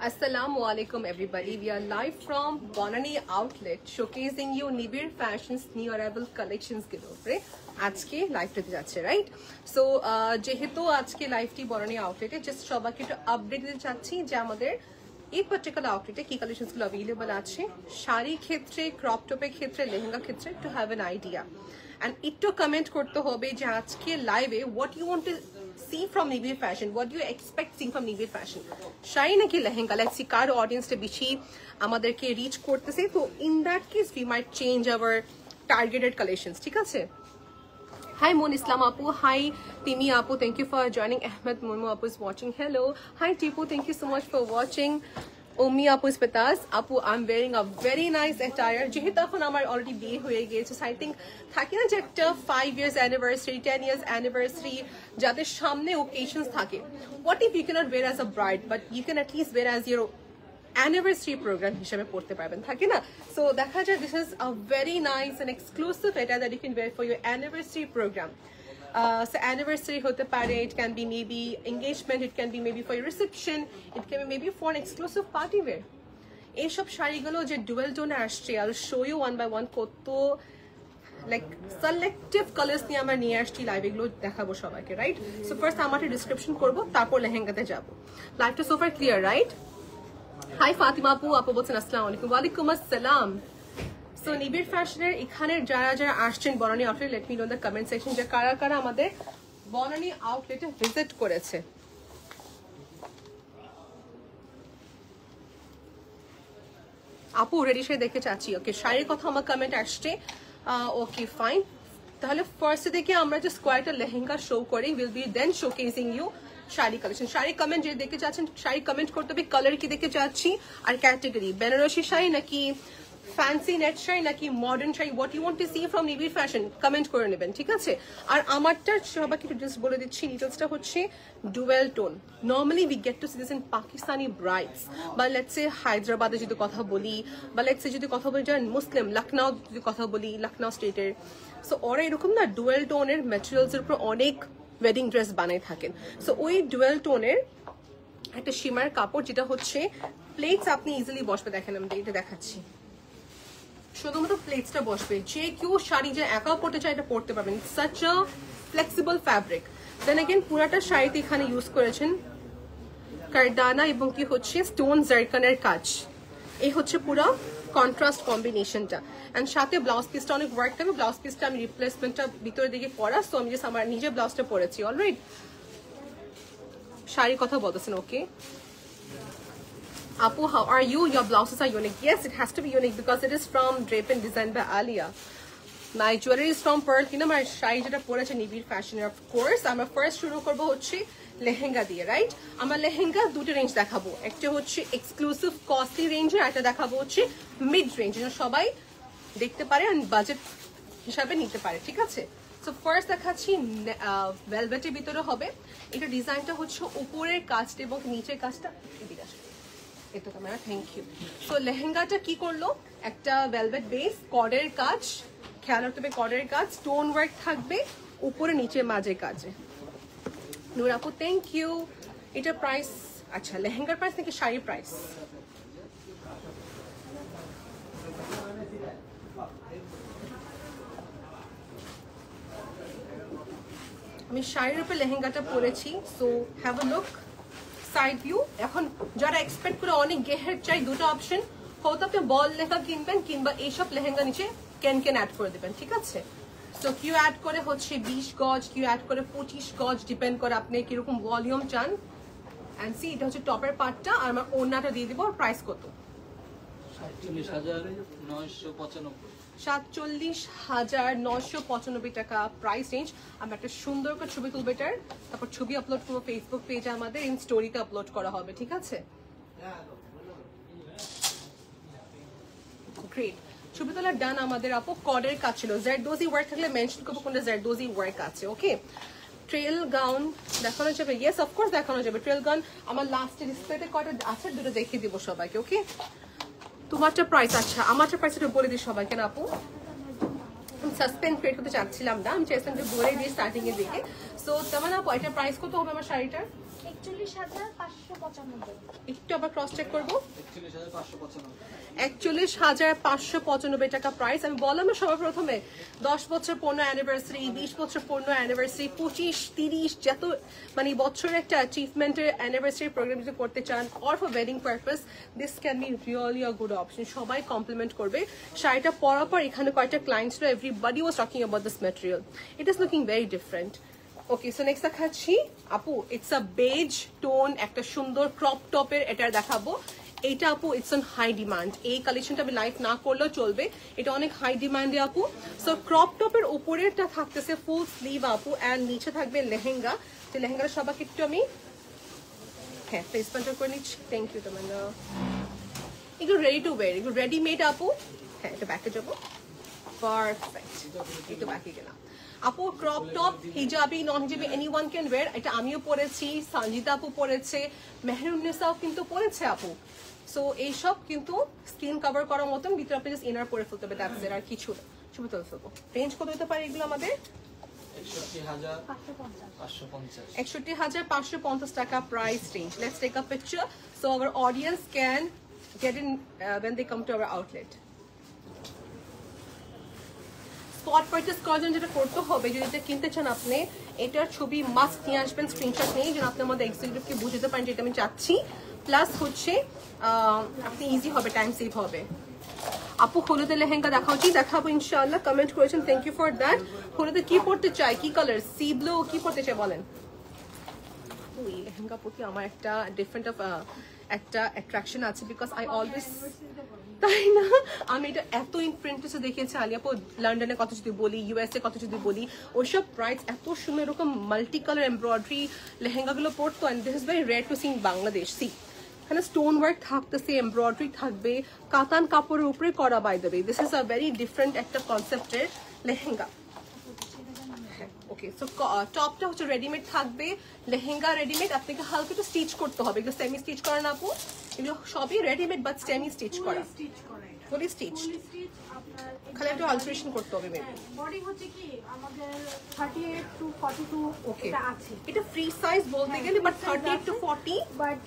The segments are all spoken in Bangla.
Assalamu alaikum everybody. We are live from Bonani Outlet showcasing you Nibir Fashion's new arrival collections ke upre আজকে লাইভটাতে যাচ্ছে রাইট সো যেহেতু আজকে লাইভটি বনানী আউটলেটে জাস্ট সবাইকে একটু আপডেট দিতে চাচ্ছি যে আমাদের এই পার্টিকুলার আউটলেটে কি কালেকশনসগুলো अवेलेबल আছে শাড়ি ক্ষেত্রে ক্রপ টপের ক্ষেত্রে লেহেঙ্গা ক্ষেত্রে to have an idea and একটু কমেন্ট করতে হবে যে আজকে লাইভে what you want to see from Nibir Fashion, what do you expect seeing from Nibir Fashion? Shari naki lehenga, let's see kar audience te bishi amaderke reach kortese, so in that case we might change our targeted collections. ঠিক আছে? Hi Mon Islam Apu, hi Timi Apu, thank you for joining. Ahmed Momo Apu is watching. Hello, hi Tipu, thank you so much for watching. Omi Apu is with us. Apu, I'm wearing a very nice attire. যেহেতু এখন আমার already বিয়ে হয়ে গিয়েছে, so I think থাকে না যে একটা 5 years anniversary, 10 years anniversary যাদের সামনে occasions থাকে. What if you cannot wear as a bride, but you can at least wear as your anniversary program হিসেবে পড়তে পারবেন, থাকে না? So দেখা যায় this is a very nice and exclusive attire that you can wear for your anniversary program. So anniversary hote pare, it can be maybe engagement, it can be maybe for your reception, it can be maybe for an exclusive party wear. এই সব শাড়িগুলো যে ডুয়াল টোনে আসছে, I'll show you one by one কত like selective colors নিয়ে আমরা নিয়ে আসছি লাইভ, এগুলো দেখাবো সবাইকে রাইট। সো ফার্স্ট আমাকে ডিসক্রিপশন করব, তারপর লেহেঙ্গাতে যাব। লাইভটা so far clear right? Hi Fatima আপু, আপু বলছেন আসসালামু আলাইকুম। ওয়ালাইকুম আসসালাম। সো নিবিড় ফ্যাশনের এখানে যারা যারা আসছেন Banani outlet, let me know the comment section যে কারা কারা আমাদের বনানী আউটলেটে ভিজিট করেছে। আপু রেডি শাড়ি দেখতে চাচ্ছি, ওকে শাড়ির কথা আমার কমেন্ট আসছে, ওকে ফাইন। তাহলে ফার্স্ট থেকে আমরা জাস্ট কয়েকটা লেহেঙ্গা শো করি, will be then showcasing you sari collection. Sari comment যে দেখতে চাচ্ছেন শাড়ি কমেন্ট করতে হবে, কালার কি দেখতে চাচ্ছি আর ক্যাটাগরি, বেনারসি শাড়ি নাকি ফ্যান্সি নেট শাড়ি নাকি modern sari, what you want to see from Nibir fashion comment করে নেবেন, ঠিক আছে? আর আমারটা সবাইকে জাস্ট বলে দিচ্ছি, ডিটেলসটা হচ্ছে dual tone. Normally we get to see this in Pakistani brides, বা লেটস সে হায়দ্রাবাদে যদি কথা বলি, বা লেটস সে যদি কথা বলি যারা মুসলিম, লখনউ যদি কথা বলি, লখনউ স্টেটের, সো ওরা এরকম না ডুয়েল টোনের ম্যাটেরিয়ালস এর উপর অনেক ওয়েডিং ড্রেস বানিয়ে থাকেন। সো ওই ডুয়েল টোনের একটা শিমার কাপড় যেটা হচ্ছে প্লেটস আপনি ইজিলি বসবে, দেখেন আমি এটা দেখাচ্ছি, শুধুমাত্র প্লেটসটা বসবে, যে কেউ শাড়ি যে একা পড়তে চায় এটা পড়তে পারবেন, such a flexible fabric. Then again পুরাটা শাড়িতে এখানে ইউজ করেছেন কারদানা এবং কি হচ্ছে স্টোন জারকানের কাজ, এই হচ্ছে পুরো কন্ট্রাস্ট কম্বিনেশনটা। এন্ড সাথে ব্লাউজ পিসটা অনেক ওয়ার্ক থাকবে, ব্লাউজ পিসটা আমি রিপ্লেসমেন্টটা ভিতরের দিকে করা, সো আমি জাস্ট আমার নিজে ব্লাউজটা পরেছি অলরাইট। শাড়ির কথা বলতেছেন, ওকে Apu, how are you? Your blouses are unique. Yes, it has to be unique because it is from Drape and Design by Alia. My jewelry is from Pearl. You know, my sari যেটা পরেছে নিবিড় ফ্যাশনের, অফ কোর্স আমরা ফার্স্ট শুরু করবো হচ্ছে লেহেঙ্গা দিয়ে রাইট। আমরা লেহেঙ্গা দুটো রেঞ্জ দেখাবো, একটা হচ্ছে এক্সক্লুসিভ কস্টলি রেঞ্জে, আর একটা দেখাবো হচ্ছে মিড রেঞ্জ, যেন সবাই দেখতে পারে আর বাজেট হিসাবে নিতে পারে, ঠিক আছে? সো ফার্স্ট দেখাচ্ছি ভেলভেটের ভিতরে হবে, এটা ডিজাইনটা হচ্ছে উপরের কাজটা এবং নিচের কাজটা এদিকে আসে, এটা ক্যামেরা, থ্যাংক ইউ। সো লেহেঙ্গাটা কি করলো, একটা ভেলভেট বেস, কর্ডের কাজ, খেয়াল রাখতে হবে কর্ডের কাজ, স্টোন ওয়ার্ক থাকবে উপরে নিচে মাঝে কাজে। নূর আপু থ্যাংক ইউ। এটা প্রাইস, আচ্ছা লেহেঙ্গার প্রাইস নাকি শাড়ির প্রাইস? আমি শাড়ির উপরে লেহেঙ্গাটা পরেছি, so have a look side view. এখন যারা এক্সপেক্ট করে অনেক গেহের চাই, দুটো অপশন, হয়তো আপনি বল লেখা কিনবেন কিংবা এইসব লেহেঙ্গা নিচে ক্যান অ্যাড করে দেবেন, ঠিক আছে? সো কিউ অ্যাড করে হচ্ছে 20 গজ, কিউ অ্যাড করে 25 গজ, ডিপেন্ড করে আপনি কিরকম ভলিউম চান। অ্যান্ড সি এটা হচ্ছে টপের পার্টটা, আর আমার ওড়নাটা দিয়ে দিব। প্রাইস কত? 47,995 টাকা প্রাইস রেঞ্জ। আমরা একটা সুন্দর করে ছবি তুলবো এটার, তারপর ছবি আপলোড করবো ফেসবুক পেজে, আমাদের ইন স্টোরিতে আপলোড করা হবে, ঠিক আছে? গ্রেট, ছবি তোলা ডান আমাদের। আপু কর্ডের কাজ ছিল, জারদোজি ওয়ার্ক থাকলে মেনশন করবো কোনটা জারদোজি ওয়ার্ক আছে, ওকে? ট্রেল গাউন দেখানো যাবে? ইয়েস অফকোর্স দেখানো যাবে। ট্রেল গাউন আমার লাস্টে ডিসপ্লেতে কয়টা আছে, দুটো দেখিয়ে দিব সবাইকে, ওকে? তোমারটা প্রাইস, আচ্ছা আমারটা প্রাইস একটু বলে দিই সবাইকে না আপু, সাসপেন্স ক্রিয়েট করতে চাচ্ছিলাম না, আমি চাইছিলাম যে বলে দিই স্টার্টিং এর দিকে। সো তেমন আপু এটার প্রাইস কত হবে আমার শাড়িটার? 41,595 একটু আবার ক্রস চেক করবো 41,595 টাকা প্রাইস। আমি বললাম না সবার প্রথমে 10 বছর পূর্ণ অ্যানিভার্সারি, 20 বছর পূর্ণ অ্যানিভার্সারি, 25, 30 যত মানে বছরের একটা অ্যাচিভমেন্টের অ্যানিভার্সারি প্রোগ্রাম যদি করতে চান or for wedding purpose, this can be really a good option. সবাই কমপ্লিমেন্ট করবে। শাড়িটা পরার পর এখানে কয়েকটা ক্লায়েন্টস ছিল, everybody was talking about this material. It is looking very different. Okay, so next দেখাচ্ছি আপু, ইটস আ বেজ টোন, একটা সুন্দর ক্রপ টপের এটা দেখাবো। এইটা আপু ইটস অন হাই ডিমান্ড। এই কালেকশনটা আমি লাইভ না করলেও চলবে, এটা অনেক হাই ডিমান্ডে আপু। সো ক্রপ টপের উপরেরটা থাকতেছে ফুল স্লিভ আপু, অ্যান্ড নিচে থাকবে লেহেঙ্গা। যে লেহেঙ্গাটা সবাইকে একটু আমি হ্যাঁ ফেস পাঞ্চার করে নিচ্ছি। থ্যাংক ইউ তোমাদের। এগুলো রেডি টু ওয়ার, এগুলো রেডিমেড আপু। হ্যাঁ, এটা ব্যাকে যাবো। পারফেক্ট, একটু ব্যাকে গেলাম আপু। ক্রপ টপ, হিজাবি, নন হিজাবি, এনিওয়ান ক্যান ওয়্যার। এটা আমিও পরেছি, সঞ্জিতা আপু পরেছে, মেহরুন্নেসাও কিন্তু পরেছে আপু। সো এইসব কিন্তু স্কিন কভার করার মতন, ভিতরে আপনি জাস্ট ইনার পরে ফেলতে হবে, দ্যাটস ইট, আর কিছু না। ছবি তুলে ফেলবো। রেঞ্জ কত হতে পারে এগুলো আমাদের? 61,550 টাকা price range. Let's take a picture so our audience can get in when they come to our outlet. Spot purchase করার জন্য যেটা করতে হবে, যদি এটা কিনতে চান আপনি, এটার ছবি মাস্ট নিয়ে আসবেন, স্ক্রিনশট নিয়ে, যেন আপনি আমাদের এক্সিকিউটিভকে বুঝতে পারেন যেটা আমি চাচ্ছি। প্লাস হচ্ছে আপনি ইজি হবে, টাইম সেভ হবে। আপু হলুদের লেহেঙ্গা দেখা উচিত, দেখাবো ইনশাআল্লাহ। কমেন্ট করেছেন, থ্যাংক ইউ ফর দ্যাট। হলুদে কি পড়তে চাই, কি কালার, সি ব্লু, কি পড়তে চাই বলেন? ওই লেহেঙ্গা প্রতি আমার একটা ডিফারেন্ট অফ একটা অ্যাট্রাকশন আছে, বিকজ আই অলওয়েজ, তাই না? আমি এটা এত ইনপ্রিন্টেসে দেখেছি আলিয়াপু, লন্ডনের কথা যদি বলি, ইউএসএ কথা যদি বলি, ওইসব প্রাইস এত সুন্দর, এরকম মাল্টি কালার এমব্রয়ডারি লেহেঙ্গাগুলো পড়তো। And this is very rare to see in Bangladesh. See এখানে স্টোন ওয়ার্ক থাকতেছে, এমব্রয়ডারি থাকবে, কাতান কাপড়ের উপরে করা, by the way this is a very different একটা কনসেপ্টের লেহেঙ্গা। ওকে, সো টপটা হচ্ছে রেডিমেড থাকবে, লেহেঙ্গা রেডিমেড, আপনাকে হালকা একটু স্টিচ করতে হবে। এগুলো সেমি স্টিচ করা না আপু, এগুলো সবই রেডিমেড বাট সেমি স্টিচ করা। ফুলি স্টিচ, খালি একটু অল্টারেশন করতে হবে মেবি। বডি হচ্ছে কি আমাদের 38 টু 42 ওকে, এটা আছে। এটা ফ্রি সাইজ বলতে গেলে, বাট 38 টু 40, বাট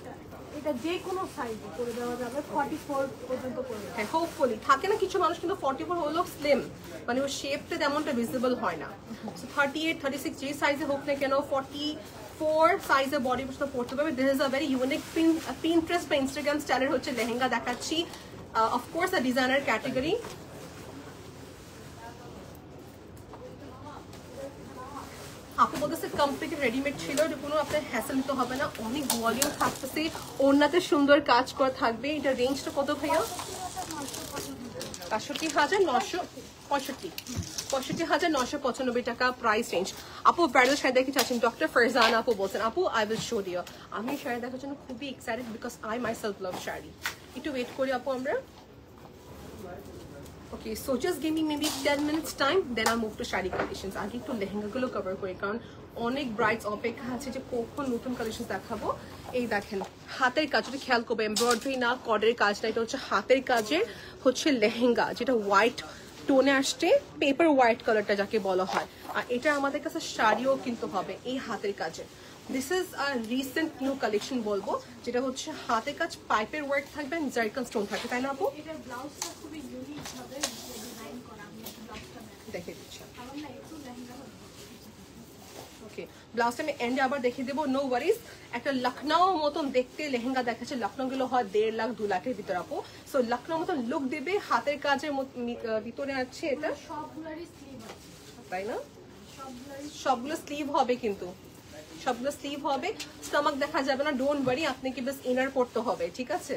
এটা যে কোনো সাইজে করে দেওয়া যাবে, 44 পর্যন্ত করে দেওয়া। হ্যাঁ হোপফুলি। থাকে না কিছু মানুষ কিন্তু 44 হলো স্লিম, মানে ওর শেপটা তেমনটা ভিজিবল হয় না। সো 38, 36 যে সাইজে হোক না কেন, 44 সাইজের বডি পর্যন্ত পড়তে পারবে। This is a very unique Pinterest বা ইনস্টাগ্রাম স্টাইলের হচ্ছে লেহেঙ্গা দেখাচ্ছি। অফকোর্স আ ডিজাইনার ক্যাটেগরি। আপু বলতেছে কমপ্লিট রেডিমেড ছিল, এটা কোনো আপনার হ্যাসেল নিতে হবে না, অনেক ভলিউম থাকতেছে, ওড়নাতে সুন্দর কাজ করা থাকবে। এটা রেঞ্জটা কত ভাইয়া? 65,995 টাকা প্রাইস রেঞ্জ। আপু ব্রাইডাল শাড়ি দেখতে চাচ্ছেন, ডক্টর ফারজানা আপু বলছেন, আপু আই উইল শো ইউ। আমি শাড়ি দেখার জন্য খুবই excited, because I myself love sari. একটু ওয়েট করি আপু আমরা। Okay, so just give me maybe 10 minutes time, then I move to sari collections. আগে একটু লেহেঙ্গাগুলো কভার করি, কারণ অনেক ব্রাইডস অপেক্ষা আছে যে কখন নতুন কালেকশন দেখাবো। এই দেখেন হাতের কাজ, যদি খেয়াল করবে, এমব্রয়ডারি না, কর্ডের কাজ না, এটা হচ্ছে হাতের কাজের হচ্ছে লেহেঙ্গা, যেটা হোয়াইট টোনে আসছে, পেপার হোয়াইট কালারটা যাকে বলা হয়। আর এটা আমাদের কাছে শাড়িও কিন্তু হবে এই হাতের কাজে। This is a recent new collection বলবো, যেটা হচ্ছে হাতের কাজ, পাইপের ওয়ার্ক থাকবে, জারকান স্টোন থাকবে, তাই না আপু? এটার ব্লাউজটা খুবই ইউনিক ভাবে ডিজাইন করা। আমি ব্লাউজটা দেখে দিচ্ছি। আমার না একটু লেহেঙ্গা ওকে, ব্লাউজটা আমি এন্ডে আবার দেখিয়ে দেবো, নো ওয়ারিজ। একটা লখনউ মতন দেখতে লেহেঙ্গা দেখাচ্ছে, লখনউ গুলো হয় 1.5 লাখ 2 লাখের ভিতরে আপু। সো লখনউ মতন লুক দেবে, হাতের কাজের ভিতরে আছে এটা, সবগুলোরই স্লিভ আছে, তাই না? সবগুলোরই সবগুলো স্লিভ হবে, কিন্তু সবগুলো স্লিভ হবে, স্টমাক দেখা যাবে না, ডোন্ট ওয়ারি, আপনাকে বাস ইনার পড়তে হবে, ঠিক আছে?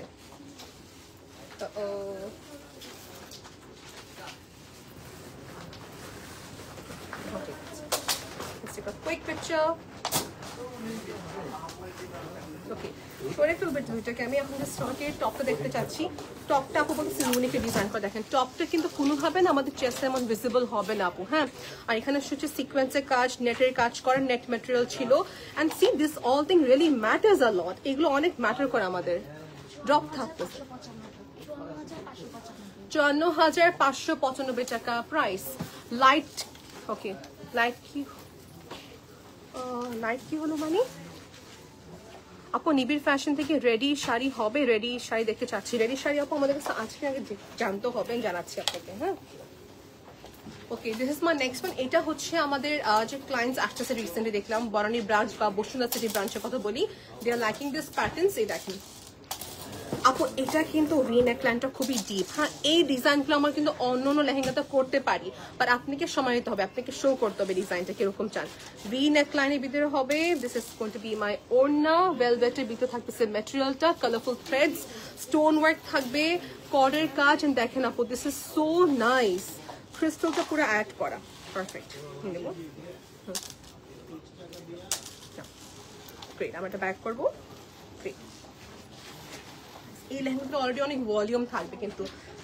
Quick picture. ওকে, সরে ফেলবে দুইটাকে। আমি এখন স্টকের টপটা দেখতে চাচ্ছি। টপটা আপু বলতে ইউনিকে ডিজাইন করে, দেখেন টপটা কিন্তু কোনোভাবে না আমাদের চেস্টে এমন ভিজিবল হবে না আপু। হ্যাঁ, আর এখানে হচ্ছে সিকোয়েন্সের কাজ, নেটের কাজ করা, নেট ম্যাটেরিয়াল ছিল। And see this all thing really matters a lot, এগুলো অনেক ম্যাটার করে আমাদের। ড্রপ থাকতেছে 54,595 টাকা প্রাইস। লাইট, ওকে লাইট কি, লাইট কি হলো মানে আপু নিবিড় ফ্যাশন থেকে রেডি শাড়ি হবে, রেডি শাড়ি দেখতে চাচ্ছি। রেডি শাড়ি আপু আমাদের কাছে আজকে আগে জানতে হবে, জানাচ্ছি আপনাকে। হ্যাঁ, okay, this is my next one. এটা হচ্ছে আমাদের যে ক্লায়েন্টস আসতেছে রিসেন্টলি, দেখলাম বনানী ব্রাঞ্চ বা বসুন্ধরা সিটি ব্রাঞ্চের কথা বলি, দে আর লাইকিং দিস প্যাটার্নস। এই দেখেন আপু, এটা কিন্তু ভি নেকলাইনটা খুবই ডিপ। হ্যাঁ, এই ডিজাইনগুলো আমরা কিন্তু অন্য অন্য লেহেঙ্গাতে করতে পারি, বাট আপনাকে সময় নিতে হবে, আপনাকে শো করতে হবে ডিজাইনটা কিরকম চান। ভি নেকলাইনের ভিতরে হবে, this is going to B মাই ওড়না। ভেলভেটের ভিতরে থাকতেছে মেটেরিয়ালটা, কালারফুল থ্রেডস, স্টোন ওয়ার্ক থাকবে, কর্ডের কাজ। দেখেন আপু, দিস ইজ সো নাইস, ক্রিস্টালটা পুরো অ্যাড করা, পারফেক্ট। নেব, গ্রেট। আমরা এটা ব্যাক করবো, গ্রেট। এই লেহেঙ্গাটা অলরেডি অনেক ভলিউম থাকবে, কিন্তু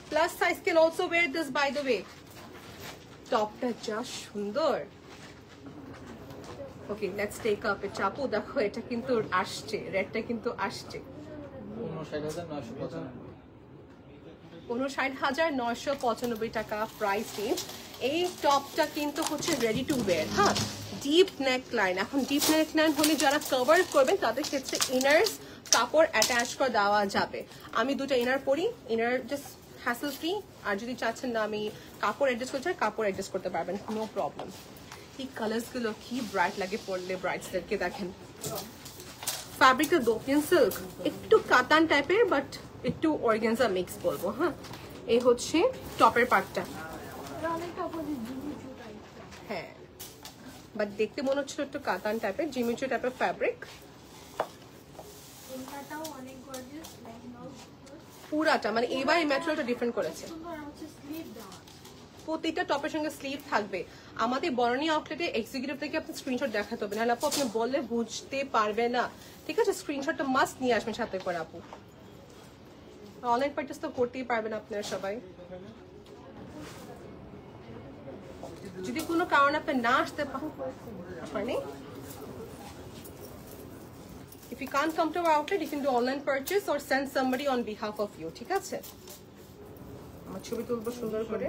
plus size can also wear this. By the way, টপটা যা সুন্দর। Okay, let's take up it. আপু দেখো, এটা কিন্তু আসছে, রেডটা কিন্তু আসছে 59,995 টাকা প্রাইস রেঞ্জ। এই টপটা কিন্তু হচ্ছে রেডি টু ওয়্যার। হ্যাঁ, ডিপ নেক লাইন। এখন ডিপ নেক লাইন হলে যারা কভার করবেন তাদের ক্ষেত্রে ইনার্স কাপড় অ্যাটাচ করে দেওয়া যাবে। আমি দুটো ইনার পরি, ইনার জাস্ট হ্যাসেল ফ্রি। আর যদি চাচ্ছেন না আমি কাপড় অ্যাডজাস্ট করতে চাই, কাপড় অ্যাডজাস্ট করতে পারবেন, নো প্রবলেম। এই কালার্সগুলো কি ব্রাইট লাগে পরলে ব্রাইটসদেরকে। দেখেন ফ্যাব্রিকটা দোপিয়ান সিল্ক, একটু কাতান টাইপের বাট একটু অর্গানজা মিক্স বলবো। হ্যাঁ, এই হচ্ছে টপের পার্টটা। হ্যাঁ, বাট দেখতে মনে হচ্ছিল একটু কাতান টাইপের, জিমিচু টাইপের ফ্যাব্রিক। পুরাটা মানে এবার এই ম্যাটেরিয়ালটা ডিফারেন্ট করেছে। প্রতিটা টপের সঙ্গে স্লিভ থাকবে। আমাদের বনানী আউটলেটে এক্সিকিউটিভ থেকে আপনি স্ক্রিনশট দেখাতে হবে, নাহলে আপু আপনি বললে বুঝতে পারবে না। ঠিক আছে, স্ক্রিনশটটা মাস্ট নিয়ে আসবেন সাথে করে আপু। অনলাইন পারচেজ তো করতেই পারবেন আপনারা সবাই। যদি কোনো কারণে আপনি না আসতে পারেন, if you can't come to our outlet, you can do online purchase or send somebody on behalf of you. ঠিক আছে, আমার ছবি তুলবো সুন্দর করে।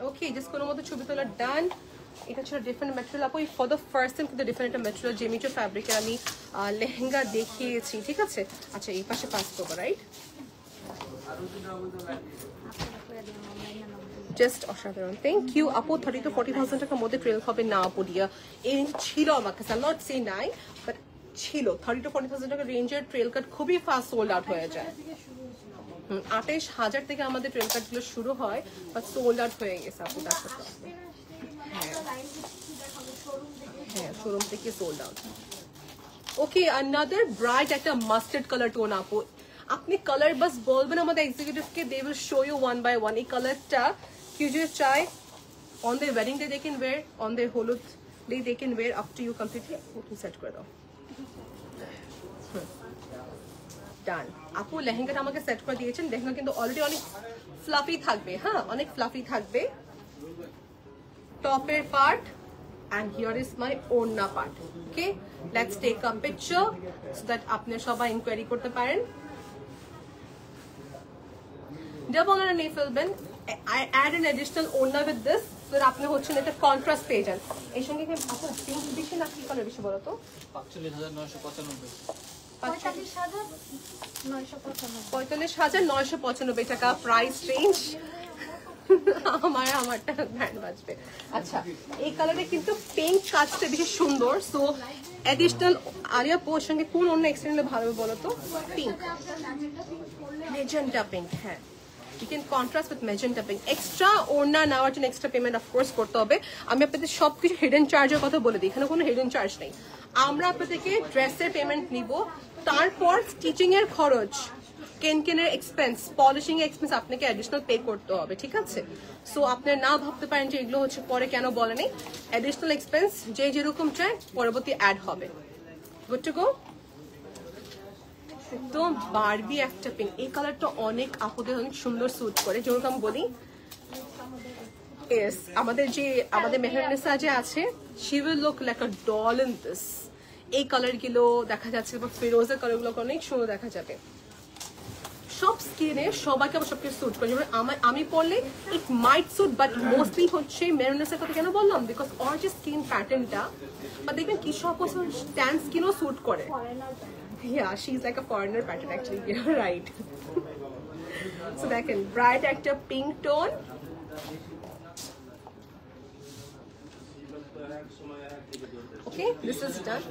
ওকে, জাস্ট কোনো মতো ছবি তোলা ডান। এটা ছিল ডিফারেন্ট ম্যাটেরিয়াল আপু, ফর দ্য ফার্স্ট টাইম কিন্তু ডিফারেন্ট একটা ম্যাটেরিয়াল জেমিচো ফ্যাব্রিকের আমি লেহেঙ্গা দেখিয়েছি। ঠিক আছে, আচ্ছা এই পাশে পাস করবো, রাইট? জাস্ট অসাধারণ, থ্যাংক ইউ আপু। 30 to 40,000 টাকার মধ্যে ট্রেল হবে না আপু দিয়া, এই ছিল আমার কাছে, নট সে নাই বাট ছিল। 30 to 40,000 টাকা রেঞ্জের ট্রেল কাট খুবই ফাস্ট সোল্ড আউট হয়ে যায়। 28,000 থেকে আমাদের ট্রেল কাট গুলো শুরু হয়, বাট সোল্ড আউট হয়ে গেছে আপু। দেখো, হ্যাঁ, শোরুম থেকে sold out. Okay, another bright একটা মাস্টার্ড কালার টোন আপু। আপনি কালার বাস বলবেন আমাদের এক্সিকিউটিভকে, they will show you one by one. এই কালারটা কেউ যদি চায় on their wedding day they can wear, on their holud day they can wear, up to you completely. Okay, set করে দাও। ডান আপু, লেহেঙ্গাটা আমাকে সেট করে দিয়েছেন। লেহেঙ্গা কিন্তু অলরেডি অনেক ফ্লাফি থাকবে। হ্যাঁ, অনেক ফ্লাফি থাকবে টপের part, and here is my ওড়না part. Okay, let's take a picture so that আপনি সবাই ইনকোয়ারি করতে পারেন। ডাবল ওড়না নিয়ে ফেলবেন। I add an additional ওড়না with this so that আপনি হচ্ছেন এটা কন্ট্রাস্ট পেয়ে যান। এই সঙ্গে কি আপু পিঙ্ক বেশি না কি কালার বেশি বলো তো? 45,995 টাকা প্রাইস রেঞ্জ। আমারটা ব্র্যান্ড বাজবে। আচ্ছা, এই কালারে কিন্তু পিঙ্ক কাজটা বেশি সুন্দর। সো অ্যাডিশনাল আরিয়া পোর সঙ্গে কোন অন্য এক্সটেন্ড ভালো হবে বলো তো? Pink, magenta pink. হ্যাঁ, you can contrast with magenta pink. Extra ওড়না নেওয়ার জন্য এক্সট্রা পেমেন্ট অফকোর্স করতে হবে। আমি আপনাদের সবকিছু হিডেন চার্জের কথা বলে দিই, এখানে কোনো হিডেন চার্জ নেই। আমরা আপনাদেরকে ড্রেসের পেমেন্ট নিব, তারপর স্টিচিং এর খরচ, কেনকেনের এক্সপেন্স, পলিশিং এর এক্সপেন্স আপনাকে অ্যাডিশনাল পে করতে হবে। ঠিক আছে, সো আপনারা না ভাবতে পারেন যে এগুলো হচ্ছে পরে কেন বলেনি। অ্যাডিশনাল এক্সপেন্স যে যেরকম চায় পরবর্তী অ্যাড হবে। Good to go. একদম বারবি একটা পিঙ্ক। এই কালারটা অনেক আপুদের অনেক সুন্দর স্যুট করে, যেরকম বলি ইয়েস, আমাদের মেহরানিসা যে আছে, she will look like a doll in this. এই কালার গুলো দেখা যাচ্ছে, ফিরোজের কালার গুলো অনেক সুন্দর দেখা যাবে। সব স্কিনে সবাইকে আবার সবকিছু স্যুট করে, যেমন আমি পরলে ইট মাইট স্যুট, বাট মোস্টলি হচ্ছে মেরুনেসের কথা কেন বললাম, বিকজ ওর যে স্কিন প্যাটার্নটা, বা দেখবেন কি সব ট্যান স্কিনও স্যুট করে। Yeah, she's like a foreigner pattern actually. You're right. So দেখেন ব্রাইট একটা pink tone, okay, this is done.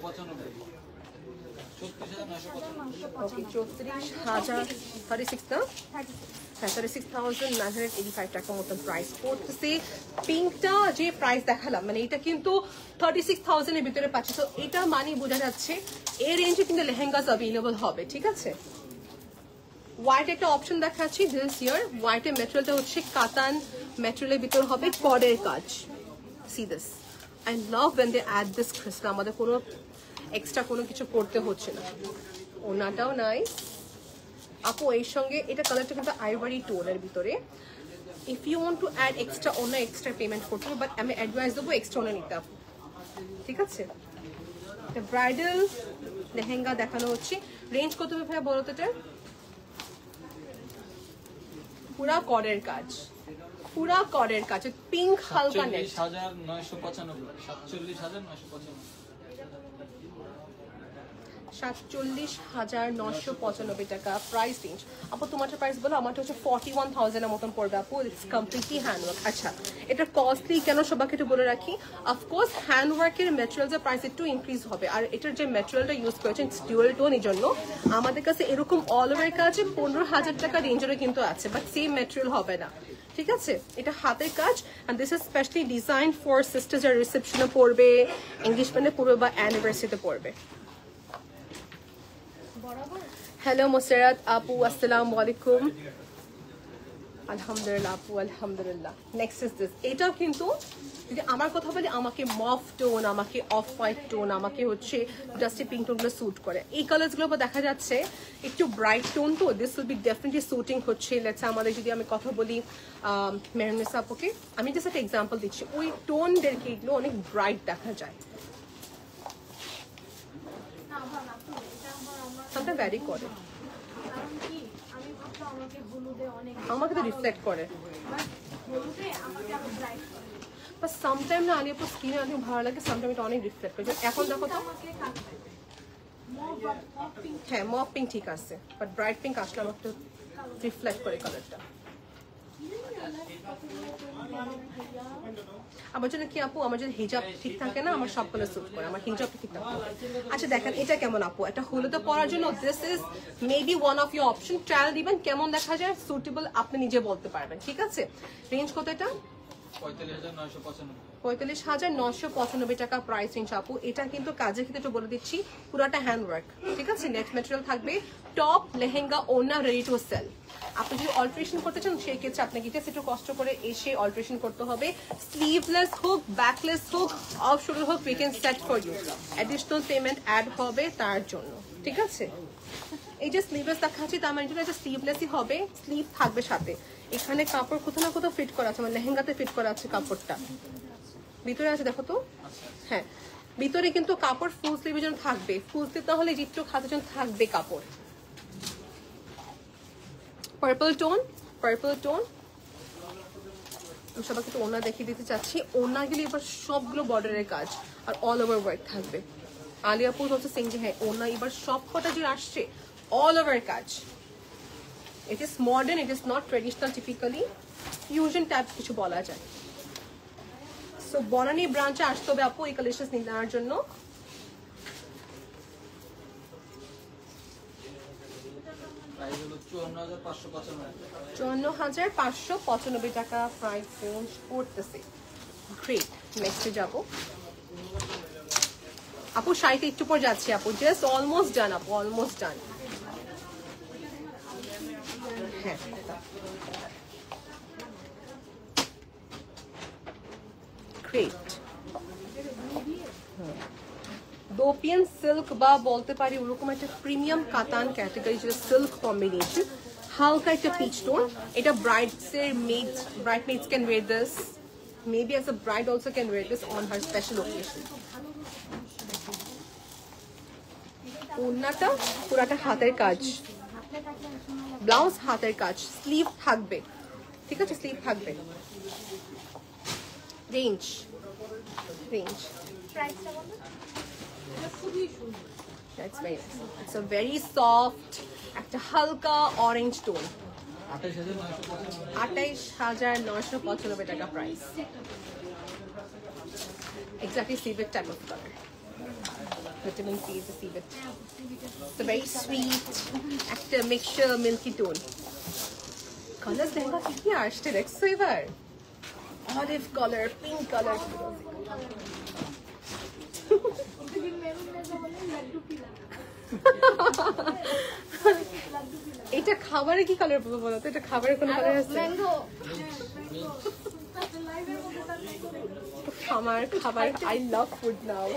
Okay, 34,000, 36 না? হ্যাঁ, 36,985 টাকা মতন প্রাইস পড়তেছে। পিঙ্কটা যে প্রাইস দেখালাম, মানে এটা কিন্তু 36,000 এর ভিতরে পাচ্ছি। তো এটা মানে বোঝা যাচ্ছে এই রেঞ্জে কিন্তু লেহেঙ্গাস অ্যাভেলেবল হবে, ঠিক আছে। হোয়াইট একটা অপশন দেখাচ্ছি দিস ইয়ার। হোয়াইটের ম্যাটেরিয়ালটা হচ্ছে কাতান ম্যাটেরিয়ালের ভিতর হবে কডের কাজ। C this, I love when they add this crystal, আমাদের কোনো এক্সট্রা কোনো কিছু করতে হচ্ছে না। ওনাটাও নাইস আপু, এর সঙ্গে এটা কালারটা কিন্তু আইভারি টোনের ভিতরে। If you want to add extra ওনা, এক্সট্রা পেমেন্ট করতে হবে, বাট আমি অ্যাডভাইস দেবো এক্সট্রা ওনা নিতে আপু, ঠিক আছে। এটা ব্রাইডাল লেহেঙ্গা দেখানো হচ্ছে। রেঞ্জ কত হবে ভাইয়া বলো তো? এটা পুরা করের কাজ, পুরা করের কাজ, পিঙ্ক হালকা নেট। 47,995 টাকা প্রাইস রেঞ্জ। আপু তোমারটা প্রাইস বলো। আমারটা হচ্ছে 41,000 এর মতন পড়বে আপু। It's completely handwork. আচ্ছা, এটা কস্টলি কেন সবাইকে একটু বলে রাখি। অফকোর্স হ্যান্ডওয়ার্কের ম্যাটেরিয়ালসের প্রাইস একটু ইনক্রিজ হবে, আর এটার যে ম্যাটেরিয়ালটা ইউজ করেছেন ডুয়াল টোন, এই জন্য আমাদের কাছে এরকম অল ওভার কাজে 15,000 টাকা রেঞ্জেরও কিন্তু আছে, বাট সেম ম্যাটেরিয়াল হবে না, ঠিক আছে। এটা হাতের কাজ, and this is specially designed for sisters যারা রিসেপশনে পড়বে, এনগেজমেন্টে পড়বে বা অ্যানিভার্সারিতে পড়বে। হ্যালো মুসারাত আপু, আসসালামু আলাইকুম। আলহামদুলিল্লাহ আপু, আলহামদুলিল্লাহ। Next is this. এটাও কিন্তু যদি আমার কথা বলি, আমাকে মফ টোন, আমাকে অফ হোয়াইট টোন, আমাকে হচ্ছে ডাস্টি পিঙ্ক টোনগুলো স্যুট করে। এই কালারসগুলো দেখা যাচ্ছে একটু ব্রাইট টোন, তো this will be definitely shooting হচ্ছে। লেটস আমাদের যদি আমি কথা বলি মেহরুনিসা আপুকে, আমি জাস্ট একটা এক্সাম্পল দিচ্ছি, ওই টোনদেরকে এগুলো অনেক ব্রাইট দেখা যায়, সামটা ভ্যারি করে, আমাকে তো রিফ্লেক্ট করে। বাট সামটাইম না আলিয়াপুর স্কিনে অনেক ভালো লাগে, সামটাইম এটা অনেক রিফ্লেক্ট করে। এখন দেখো তো, হ্যাঁ মফ পিঙ্ক ঠিক আছে, বাট ব্রাইট পিঙ্ক আসলে আমার একটু রিফ্লেক্ট করে কালারটা। আমার জন্য কি আপু, আমার যদি হিজাব ঠিক থাকে না, আমার সব কালার স্যুট করে, আমার হিজাবটা ঠিক থাকে। আচ্ছা দেখেন এটা কেমন আপু, এটা হলুদে পরার জন্য this is maybe one of your option. Trial দিবেন, কেমন দেখা যায়, সুটেবল আপনি নিজে বলতে পারবেন, ঠিক আছে। রেঞ্জ কত এটা? 45,995 টাকা প্রাইস রেঞ্জ আপু। এটা কিন্তু কাজের ক্ষেত্রে একটু বলে দিচ্ছি, পুরাটা হ্যান্ডওয়ার্ক, ঠিক আছে। নেট ম্যাটেরিয়াল থাকবে, টপ লেহেঙ্গা ওনা রেডি টু সেল। আপনি যদি অল্টারেশন করতে চান, সেই ক্ষেত্রে আপনাকে এটা একটু কষ্ট করে এসে অল্টারেশন করতে হবে। স্লিভলেস হোক, ব্যাকলেস হোক, অফ শোল্ডার হোক, we can set for you. Additional payment add হবে তার জন্য, ঠিক আছে। এই যে স্লিভলেস দেখাচ্ছি, তার মানে এটা স্লিভলেসই হবে, স্লিভ থাকবে সাথে। এখানে কাপড় কোথাও না কোথাও ফিট করা আছে, মানে লেহেঙ্গাতে ফিট করা আছে কাপড়টা, ভিতরে আছে দেখো তো। হ্যাঁ, ভিতরে কিন্তু কাপড় ফুল স্লিভের জন্য থাকবে, ফুল স্লিভ তাহলে জিট্টু খাতের জন্য থাকবে কাপড়। Purple tone, purple tone. আমি সবাইকে তো ওনা দেখিয়ে দিতে চাচ্ছি। ওনাগুলি এবার সবগুলো বর্ডারের কাজ, আর অল ওভার ওয়ার্ক থাকবে। আলিয়াপুর হচ্ছে সিং যে হ্যাঁ ওনা এবার সব কটা যে আসছে অল ওভার কাজ। It is modern, it is not traditional, typically fusion type কিছু বলা যায়। সো বনানী ব্রাঞ্চে আসতে হবে আপু এই কালেকশন নেওয়ার জন্য। $54,595 টাকা প্রাইস রেঞ্জ করতেছে। গ্রেট, নেক্সটে যাবো আপু। শাড়িতে একটু পর যাচ্ছি আপু, জাস্ট অলমোস্ট ডান আপু, অলমোস্ট ডান। হ্যাঁ গ্রেট, দোপিয়ান সিল্ক বা বলতে পারি ওরকম একটা প্রিমিয়াম কাতান ক্যাটাগরি, যেটা সিল্ক কম্বিনেশন, হালকা একটা পিচ টোন। এটা bridesmaids can wear this, maybe as a bride also can wear this on her special occasion. ওড়নাটা পুরাটা হাতের কাজ, ব্লাউজ হাতের কাজ, স্লিভ থাকবে, ঠিক আছে, স্লিভ থাকবে। Range it's a very soft, একটা হালকা অরেঞ্জ টোন, 28,995 টাকা price. Exactly civet type of colour, vitamin C is civet. It's a very sweet, একটা mixture milky tone. Colour lehenga কি আসছে দেখছো এবার? অলিভ কালার, পিঙ্ক কালার, এটা খাবারে কি কালার পাবো বলো তো? এটা খাবারের কোন কালার আছে? আমার খাবার, আই লাভ ফুড নাও।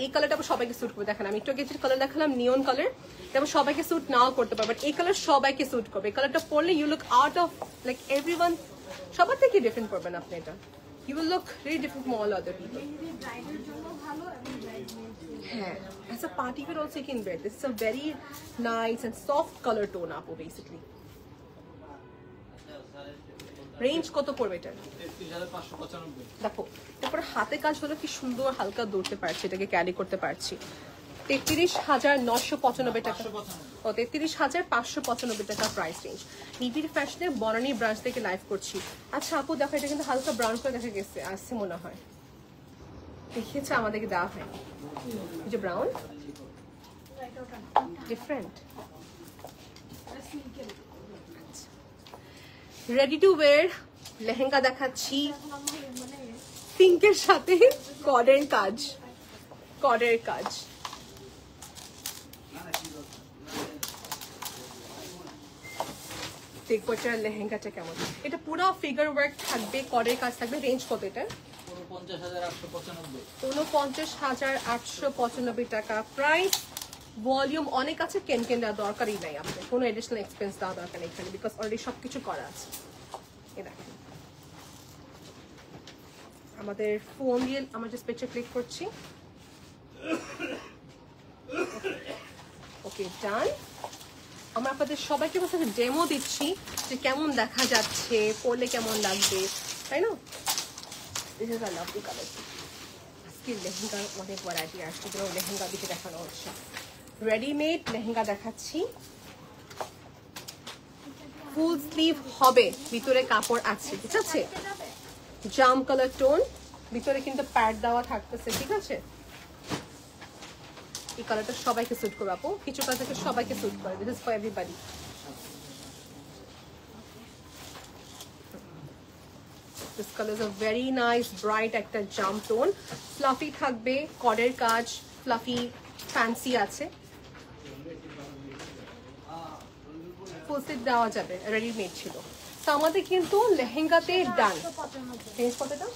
এই কালারটা সবাইকে স্যুট করবে। দেখেন আমি একটু আগে যে কালার দেখালাম নিয়ন কালার, এটা সবাইকে স্যুট নাও করতে পারবে, বাট এই কালার সবাইকে স্যুট করবে। এই কালারটা পরলে you look out of like everyone, সবার থেকে ডিফারেন্ট করবেন আপনি। এটা you will look really different from all other people. হ্যাঁ, as a party wear also you can wear. This is a very nice and soft color tone আপু basically. রেঞ্জ কত পড়বে এটা? 33,595। দেখো তারপর হাতে কাজ হলো কি সুন্দর, হালকা ধরতে পারছি, এটাকে ক্যারি করতে পারছি। 33,995 টাকা, ও 33,595 টাকা প্রাইস রেঞ্জ। নিবিড় ফ্যাশনের বনানী ব্রাঞ্চ থেকে লাইভ করছি। আচ্ছা আপু দেখো, এটা কিন্তু হালকা ব্রাউন করে দেখা গেছে, আসছে মনে হয়, দেখিয়েছে আমাদেরকে দেওয়া হয়, যে brown different. Ready to wire lehenga দেখাচ্ছি, পিঙ্কের সাথে কডের কাজ, কডের কাজ। দেখবো এটা লেহেঙ্গাটা কেমন। এটা পুরো ফিগার ওয়ার্ক থাকবে, কডের কাজ থাকবে। রেঞ্জ কত এটা? 49,895 টাকা প্রাইস। ভলিউম অনেক আছে, কেন দেওয়া দরকারই নাই, আপনার কোনো এডিশনাল এক্সপেন্স দেওয়া দরকার নেই এখানে, বিকজ অলরেডি সবকিছু করা আছে। আমাদের ফোন দিয়ে আমরা জাস্ট পিকচার ক্লিক করছি। ওকে ডান। আমরা আপনাদের সবাইকে ডেমো দিচ্ছি যে কেমন দেখা যাচ্ছে, পরলে কেমন লাগবে, তাই না? This is a lovely colour. আজকে লেহেঙ্গার অনেক ভ্যারাইটি আসছে, যেগুলো লেহেঙ্গা দিকে দেখানো হচ্ছে। রেডিমেড লেহেঙ্গা দেখাচ্ছি, ফুল স্লিভ হবে, ভিতরে কাপড় আছে, ঠিক আছে, জাম কালার টোন, ভিতরে কিন্তু প্যাড দেওয়া থাকতেছে, ঠিক আছে। এই কালারটা সবাইকে স্যুট করবে আপু, কিছু কালার থেকে সবাইকে স্যুট করে, this is for everybody. This color is a very nice bright একটা জাম টোন, ফ্লাফি থাকবে, কডের কাজ, ফ্লাফি ফ্যান্সি আছে, ফুল স্লিভ দেওয়া যাবে, রেডিমেড ছিল। তো আমাদের কিন্তু লেহেঙ্গাতে ডান। রেঞ্জ কতটা?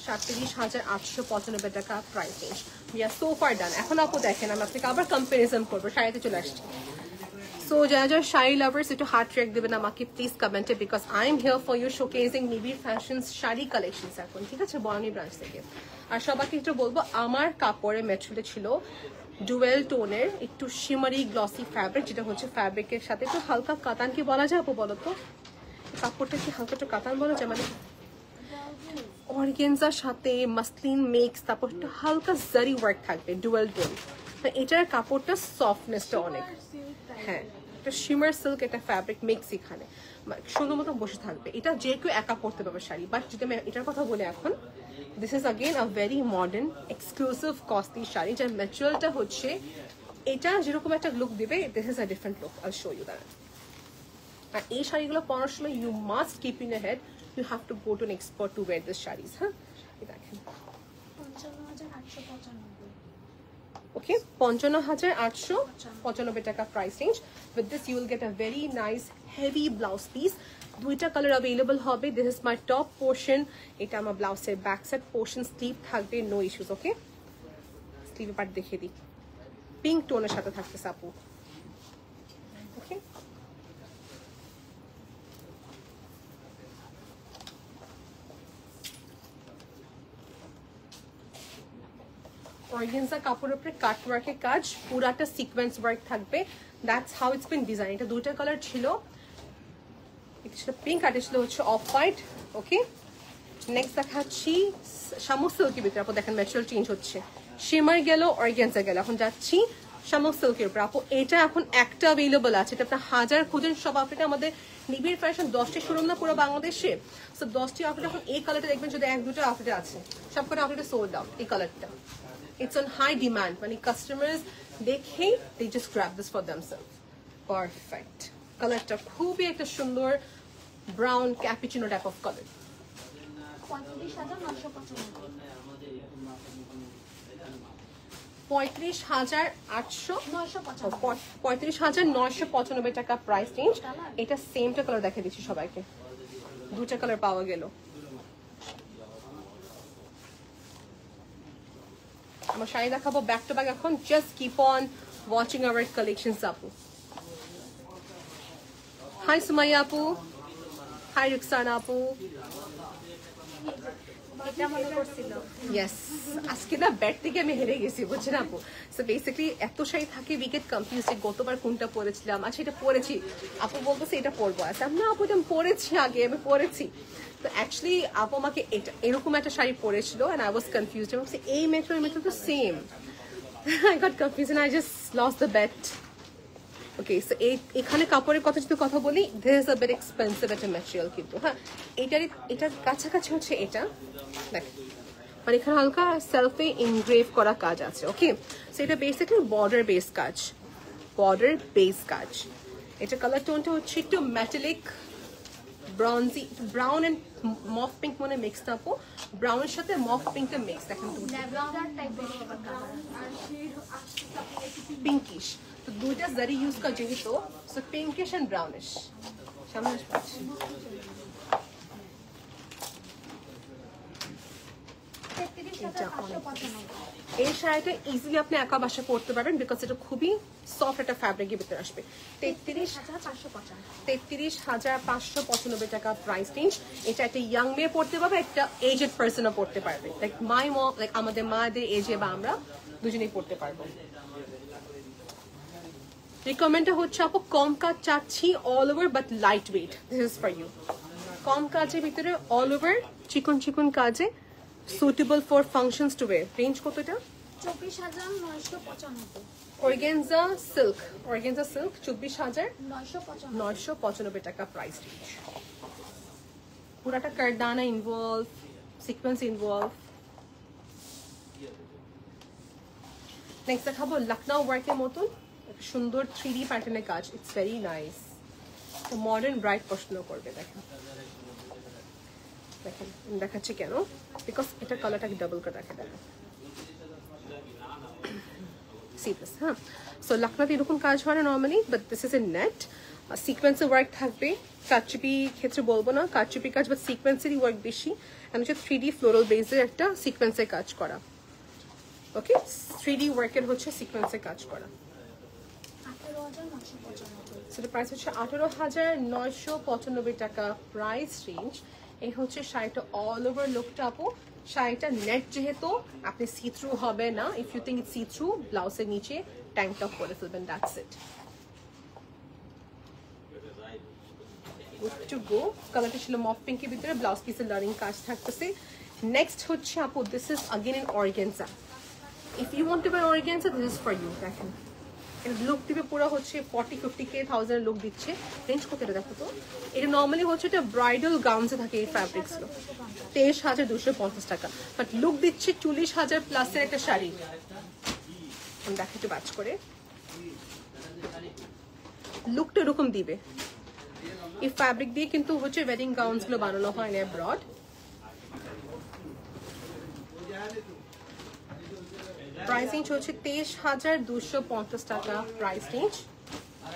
37,895 টাকা price range. We are so far done. এখন আপু দেখেন, আমি আপনাকে আবার কম্পারিজন করবো, শাড়িতে চলে আসছি। সো যারা যারা শাড়ি লাভার্স একটু হার্ট ট্র্যাক দেবেন আমাকে প্লিজ কমেন্টে, because I am here for you showcasing Nibir fashions sari collections এখন, ঠিক আছে, বনানী ব্রাঞ্চ থেকে। আর সবাইকে একটু বলবো, আমার কাপড়ের ম্যাটেরিয়ালটা ছিল ডুয়েল টোনের একটু শিমারি গ্লসি ফ্যাব্রিক, যেটা হচ্ছে ফ্যাব্রিকের সাথে একটু হালকা কাতান কি বলা যায় আপু বলো তো? কাপড়টা কি হালকা একটু কাতান বলা যায়, মানে অর্গেনজার সাথে মাসলিন মিক্স, তারপর একটু হালকা জারি ওয়ার্ক থাকবে, ডুয়েল টোন। এটার কাপড়টা সফটনেসটা অনেক, হ্যাঁ, একটা শিমার সিল্ক একটা ফ্যাব্রিক মিক্স এখানে সুন্দর মতো বসে থাকবে। এটা যে কেউ একা পরতে পারবে শাড়ি। বাট যদি আমি এটার কথা বলি এখন, this is again a very modern exclusive costly sari, যার ম্যাটেরিয়ালটা হচ্ছে, এটা যেরকম একটা লুক দিবে, this is a different look, I show you that. আর এই শাড়িগুলো পরার সময় you must keep in your head, you have to go to an expert to wear this saris. হ্যাঁ, দেখেন, 55,895। ওকে, 55,895 টাকা price range. With this you will get a very nice heavy blouse piece. দুইটা কালার অ্যাভেলেবল হবে। This is my top portion, এটা আমার ব্লাউজের ব্যাক সাইড পোর্শন, স্লিভ থাকবে, নো ইস্যুস। ওকে, স্লিভের পার্ট দেখিয়ে দিই, পিঙ্ক টোনের সাথে থাকতেছে আপু। ওকে, অর্গানজা কাপড়ের উপরে কাট ওয়ার্কের কাজ, পুরাটা সিকোয়েন্স ওয়ার্ক থাকবে। That's how it's been design. এটা দুইটা কালার ছিল, এটা ছিল পিঙ্ক আর এটা ছিল হচ্ছে অফ হোয়াইট। ওকে, নেক্সট দেখাচ্ছি শামুক সিল্কের ভিতরে। আপু দেখেন ম্যাটেরিয়াল চেঞ্জ হচ্ছে, শিমার গেল, অর্গানজা গেল, এখন যাচ্ছি শামুক সিল্কের উপর। আপু এটা এখন একটা অ্যাভেলেবল আছে, এটা আপনার হাজার খুঁজেন সব আউটলেটে। আমাদের নিবিড় ফ্যাশন 10টি শোরুম না পুরো বাংলাদেশে, সো 10টি আউটলেট এখন এই কালারটা দেখবেন, যদি এক দুটো আউটলেটে আছে, সবকটা আউটলেটে সোল্ড আউট এই কালারটা। ইটস অন হাই ডিমান্ড, মানে কাস্টমার্স দেখেই they just grab this for themselves. Perfect কালারটা, খুবই একটা সুন্দর brown cappuccino type of colour. 35,995 টাকা প্রাইস রেঞ্জ। এটা সেমটা কালার দেখে দিচ্ছি সবাইকে, দুটা কালার পাওয়া গেল। আমার শাড়ি দেখাবো ব্যাক টু ব্যাক এখন, just keep on watching hour collections আপু। হাই সুমাইয়া আপু, হাই রুকসানা আপু। আজকে না ব্যাট থেকে আমি হেরে গেছি, বুঝছেন আপু। সো বেসিক্যালি এত শাড়ি থাকে উইকেট কনফিউজ, গতবার কোনটা পরেছিলাম, আচ্ছা এটা পরেছি, আপু বলতেছে এটা পরবো, আচ্ছা না আপু এটা পরেছি, আগে আমি পরেছি। তো অ্যাকচুয়ালি আপু আমাকে এটা এরকম একটা শাড়ি পরেছিল এন্ড আই ওয়াজ কনফিউজড, এবং এই মেটেরিয়াল তো same. I got confused and I just lost the bet. Okay, so এখানে কাপড়ের কথা যদি কথা বলি, this is a very expensive একটা ম্যাটেরিয়াল, কিন্তু হ্যাঁ এটার কাছাকাছি হচ্ছে এটা দেখেন, মানে এখানে হালকা সেলফে ইনগ্রেভ করা কাজ আছে। ওকে, সো এটা বেসিক্যালি বর্ডার বেস কাজ, বর্ডার বেস কাজ। এটা কালার টোনটা হচ্ছে একটু মেটালিক ব্রাউনজি, ব্রাউন এন্ড মফ পিঙ্ক মনে মিক্সড আপু, ব্রাউনের সাথে মফ পিঙ্কটা মিক্স, দেখেন পিঙ্কিশ। তো দুইটা জারি ইউজ করা যেহেতু, সো পিঙ্কিশ এন্ড ব্রাউনিশ। সামনে আসছে এই শাড়িটা ইজিলি আপনি একা বাসা করতে পারবেন, বিকজ এটা খুবই সফট একটা ফ্যাব্রিকের ভিতরে আসবে। 33,595 টাকা প্রাইস রেঞ্জ। এটা একটা ইয়াং মেয়ে পড়তে পারবে, একটা এজড পার্সনও পড়তে পারবে, লাইক মাই মম, লাইক আমাদের মাদের এজে বা আমরা দুজনেই পড়তে পারবো। রিকমেন্ডটা হচ্ছে আপু কম কাজ চাচ্ছি, all over but light weight, this is for you. কম কাজের ভিতরে অল ওভার চিকন চিকন কাজে, suitable for functions to wear. Range কত এটা? 24,995। অর্গানজা সিল্ক, অর্গানজা সিল্ক 24,995 টাকা প্রাইস রেঞ্জ। পুরাটা কারদানা ইনভলভ, সিকোয়েন্স ইনভলভ। নেক্সট দেখাবো লখনউ ওয়ার্কের মতন সুন্দর 3D প্যাটার্নের কাজ, it's very nice. Modern bright পছন্দ করবে। দেখেন দেখেন দেখাচ্ছি কেন, বিকজ এটা কালারটাকে ডাবল করে রাখে, দেখেন সিপ্লেস। হ্যাঁ, সো লখনউতে এরকম কাজ হয় না normally, but this is a net সিকোয়েন্সের ওয়ার্ক থাকবে। কারচুপি ক্ষেত্রে বলবো না, কারচুপি কাজ বাট সিকোয়েন্সেরই ওয়ার্ক বেশি। এন্ড হচ্ছে 3D ফ্লোরাল বেসের একটা সিকোয়েন্সের কাজ করা। ওকে, 3D ওয়ার্কের হচ্ছে সিকোয়েন্সের কাজ করা। সেটা প্রাইস হচ্ছে 18,995 টাকা প্রাইস রেঞ্জ। এই হচ্ছে শাড়িটা অল ওভার লুকটা আপু। শাড়িটা নেট যেহেতু আপনি সি থ্রু হবে না, if you think it's see through, ব্লাউজের নিচে ট্যাঙ্ক টপ করে ফেলবেন, দ্যাটস ইট। টু গো কালারটা ছিল মফ পিঙ্কের ভিতরে, ব্লাউজ পিসের লার্নিং কাজ থাকতেছে। নেক্সট হচ্ছে আপু this is again in organza. If you want to buy organza, this is for you. দেখেন লুক দিবে পুরো হচ্ছে 40-50K 1000 লুক দিচ্ছে। রেঞ্জ কত এটা দেখো তো? এটা নর্মালি হচ্ছে এটা ব্রাইডাল গাউনসে থাকে এই ফ্যাব্রিক্স গুলো, 23,250 টাকা, বাট লুক দিচ্ছে 40,000 প্লাসের একটা শাড়ি। দেখো একটু বাজ করে লুকটা এরকম দিবে। এই ফ্যাব্রিক দিয়ে কিন্তু হচ্ছে ওয়েডিং গাউনস গুলো বানানো হয় না ব্রড। প্রাইস রেঞ্জ হচ্ছে 23,250 টাকা প্রাইস রেঞ্জ।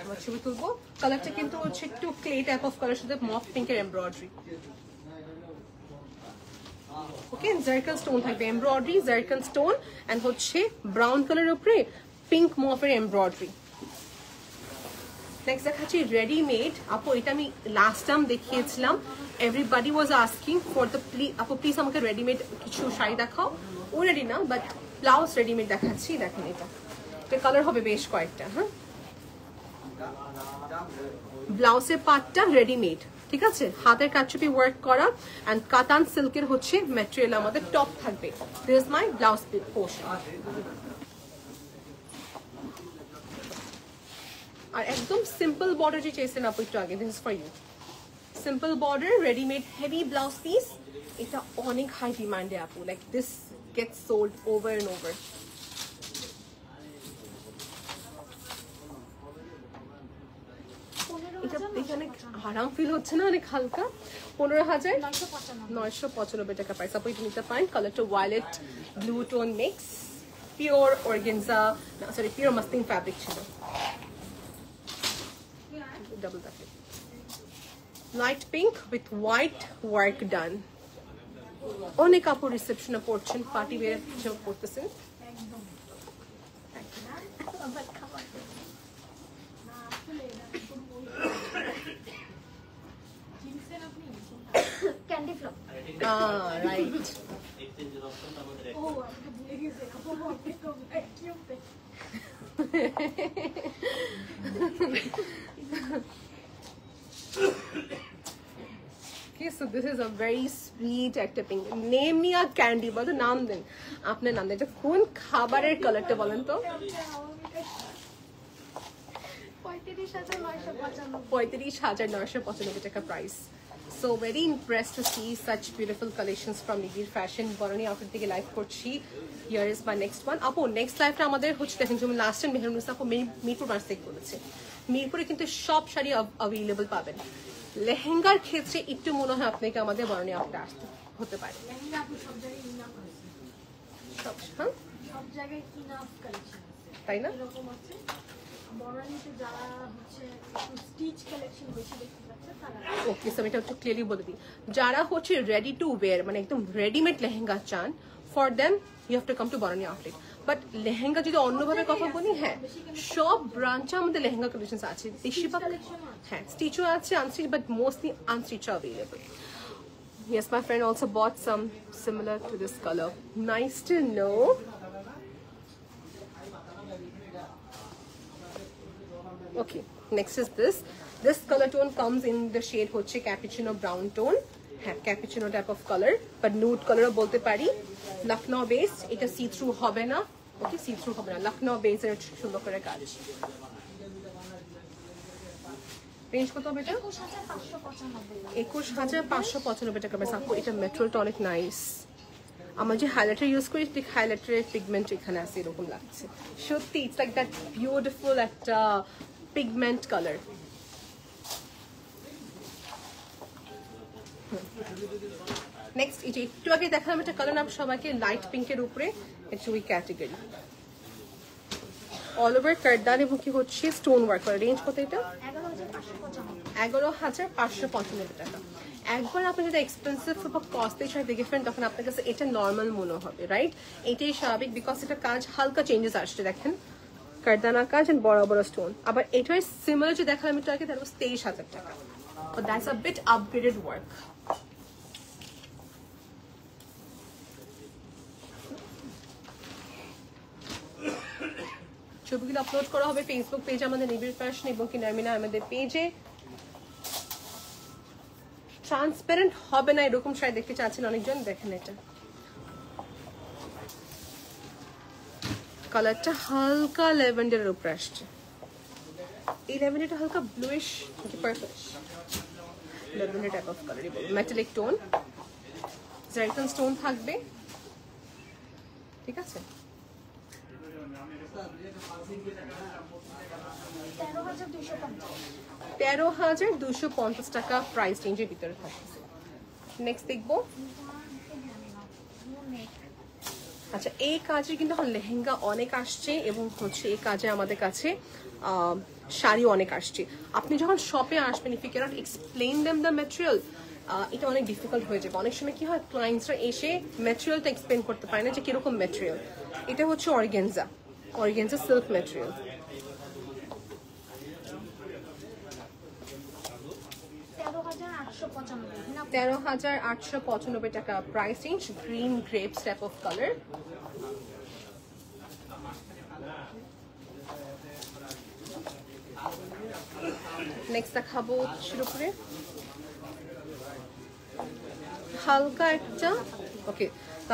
আমার ছবি তুলবো। কালারটা কিন্তু হচ্ছে একটু ক্লে টাইপ অফ কালার সাথে মফ পিঙ্কের এমব্রয়ডারি। ওকে, জারকান স্টোন থাকবে, এমব্রয়ডারি জারকান স্টোন এন্ড হচ্ছে ব্রাউন কালারের উপরে পিঙ্ক মফের এমব্রয়ডারি। নেক্সট দেখাচ্ছি রেডিমেড আপু। এটা আমি লাস্ট টাইম দেখিয়েছিলাম, everybody was asking for the আপু প্লিজ আমাকে রেডিমেড কিছু শাড়ি দেখাও। অলরেডি না, বাট ব্লাউজ রেডিমেড দেখাচ্ছি, দেখেন এটা কালার হবে বেশ কয়েকটা। হ্যাঁ, ব্লাউজের পার্টটা রেডিমেড, ঠিক আছে, হাতের কারচুপি ওয়ার্ক করা এন্ড কাতান সিল্কের হচ্ছে ম্যাটেরিয়াল আমাদের টপ থাকবে। This is my blouse portion. আর একদম সিম্পল বর্ডার যে চেয়েছেন আপু একটু আগে, this is for you. Simple border readymade heavy blouse piece, এটা অনেক হাই ডিমান্ডে আপু, like this gets sold over and over. এটা দেখে অনেক আরাম ফিল হচ্ছে না, অনেক হালকা। 15,995 টাকা প্রাইস। আপু এটা নিতে পারেন। কালারটা violet blue tone mix, pure organza, sorry pure muslin fabric ছিল। Double packet light pink with white work done. অনেক কাপড় রিসেপশনে পড়ছেন, পার্টি ওয়্যার হিসেবে পড়তেছেন। Candy flower. Right. Okay, so this is a very sweet একটা পিঙ্ক। নেম মি আর ক্যান্ডি, বলো নাম দেন, আপনার নাম দেন। এটা কোন খাবারের কালারটা বলেন তো? 35,995 টাকা price. So very impressed to see such beautiful collections from Nibir Fashion. Baroni outlet থেকে লাইভ করছি। Here is my next one. আপু নেক্সট লাইভটা আমাদের হচ্ছে দেখেন, যেমন লাস্ট টাইম মেহরুন আপু মিরপুর মার্চ থেকে করেছে। মিরপুরে কিন্তু সব শাড়ি অ্যাভেলেবল পাবেন। লেহেঙ্গার ক্ষেত্রে একটু মনে হয় আপনাকে আমাদের বরণী আউটলেটে আসতে হতে পারে। তাই না? ওকে, সো আমি এটা একটু ক্লিয়ারলি বলে দিই, যারা হচ্ছে রেডি টু ওয়্যার মানে একদম রেডিমেড লেহেঙ্গা চান, for them you have to come to Baroni outlet. But lehenga যদি অন্যভাবে কথা বলি, হ্যাঁ সব ব্রাঞ্চে আমাদের লেহেঙ্গা কালেকশন আছে, বেশিরভাগ হ্যাঁ স্টিচও আছে, unstitch, but mostly unstitch available. Yes, my friend also bought some similar to this color. Nice to know. Okay, next is this. This color tone comes in the shade hoche cappuccino brown tone. হ্যাঁ, cappuccino type of color, but nude color বলতে পারি। লখনউ বেস, এটা সি থ্রু হবে না। ওকে, সি থ্রু হবে না, লখনউ বেসের সুন্দর করে কাজ। রেঞ্জ কত হবে এটা? 21,595 টাকা প্রাইস। আপু এটা ম্যাটেরিয়ালটা অনেক নাইস। আমরা যে হাইলাইটার ইউজ করি, ঠিক হাইলাইটারের পিগমেন্ট এখানে আছে, এরকম লাগছে সত্যি। ইটস লাইক দ্যাট বিউটিফুল একটা পিগমেন্ট কালার। নেক্সট এই যে একটু আগে দেখালাম একটা কালার নাম সবাইকে, লাইট পিঙ্কের উপরে, এটা ওই ক্যাটাগরি। অল ওভার কার্ডান এবং কি হচ্ছে স্টোন ওয়ার্ক করা। রেঞ্জ কত এটা? 11,595 টাকা। একবার আপনি যদি এক্সপেন্সিভ বা কস্টলি শাড়ি দেখে ফেলেন, তখন আপনার কাছে এটা নর্মাল মনে হবে, রাইট? এটাই স্বাভাবিক, বিকজ এটা কাজ হালকা চেঞ্জেস আসছে। দেখেন কারদানা কাজ এন্ড বড় বড় স্টোন। আবার এটার সিমিলার যে দেখালাম একটু আগে, দ্যাট ওয়াজ 23,000 টাকা। But that's a bit upgraded work. ছবিগুলো আপলোড করা হবে ফেসবুক পেজে আমাদের নিবিড় ফ্যাশন এবং কি নার্মিনা আমাদের পেজে। ট্রান্সপারেন্ট হবে না এরকম শাড়ি দেখতে চাচ্ছেন অনেকজন, দেখেন এটা কালারটা হালকা ল্যাভেন্ডারের উপরে আসছে। এই ল্যাভেন্ডারটা হালকা bluish purplish lavender type of কালারই বলবো, মেটালিক টোন, জাইকন স্টোন থাকবে, ঠিক আছে? 13,250 টাকা প্রাইস রেঞ্জের ভিতরে থাকছে। নেক্সট দেখবো, আচ্ছা এই কাজের কিন্তু এখন লেহেঙ্গা অনেক আসছে এবং হচ্ছে এই কাজে আমাদের কাছে শাড়িও অনেক আসছে। আপনি যখন শপে আসবেন, if you can't explain them the material, এটা অনেক ডিফিকাল্ট হয়ে যাবে। অনেক সময় কি হয়, ক্লায়েন্টসরা এসে ম্যাটেরিয়ালটা এক্সপ্লেন করতে পারে না যে কিরকম ম্যাটেরিয়াল। এটা হচ্ছে অর্গেনজা সিল্ক ম্যাটেরিয়াল। $13,895 টাকা price range. Green grapes type of colour. Next দেখাবো উপরে হালকা একটা ওকে।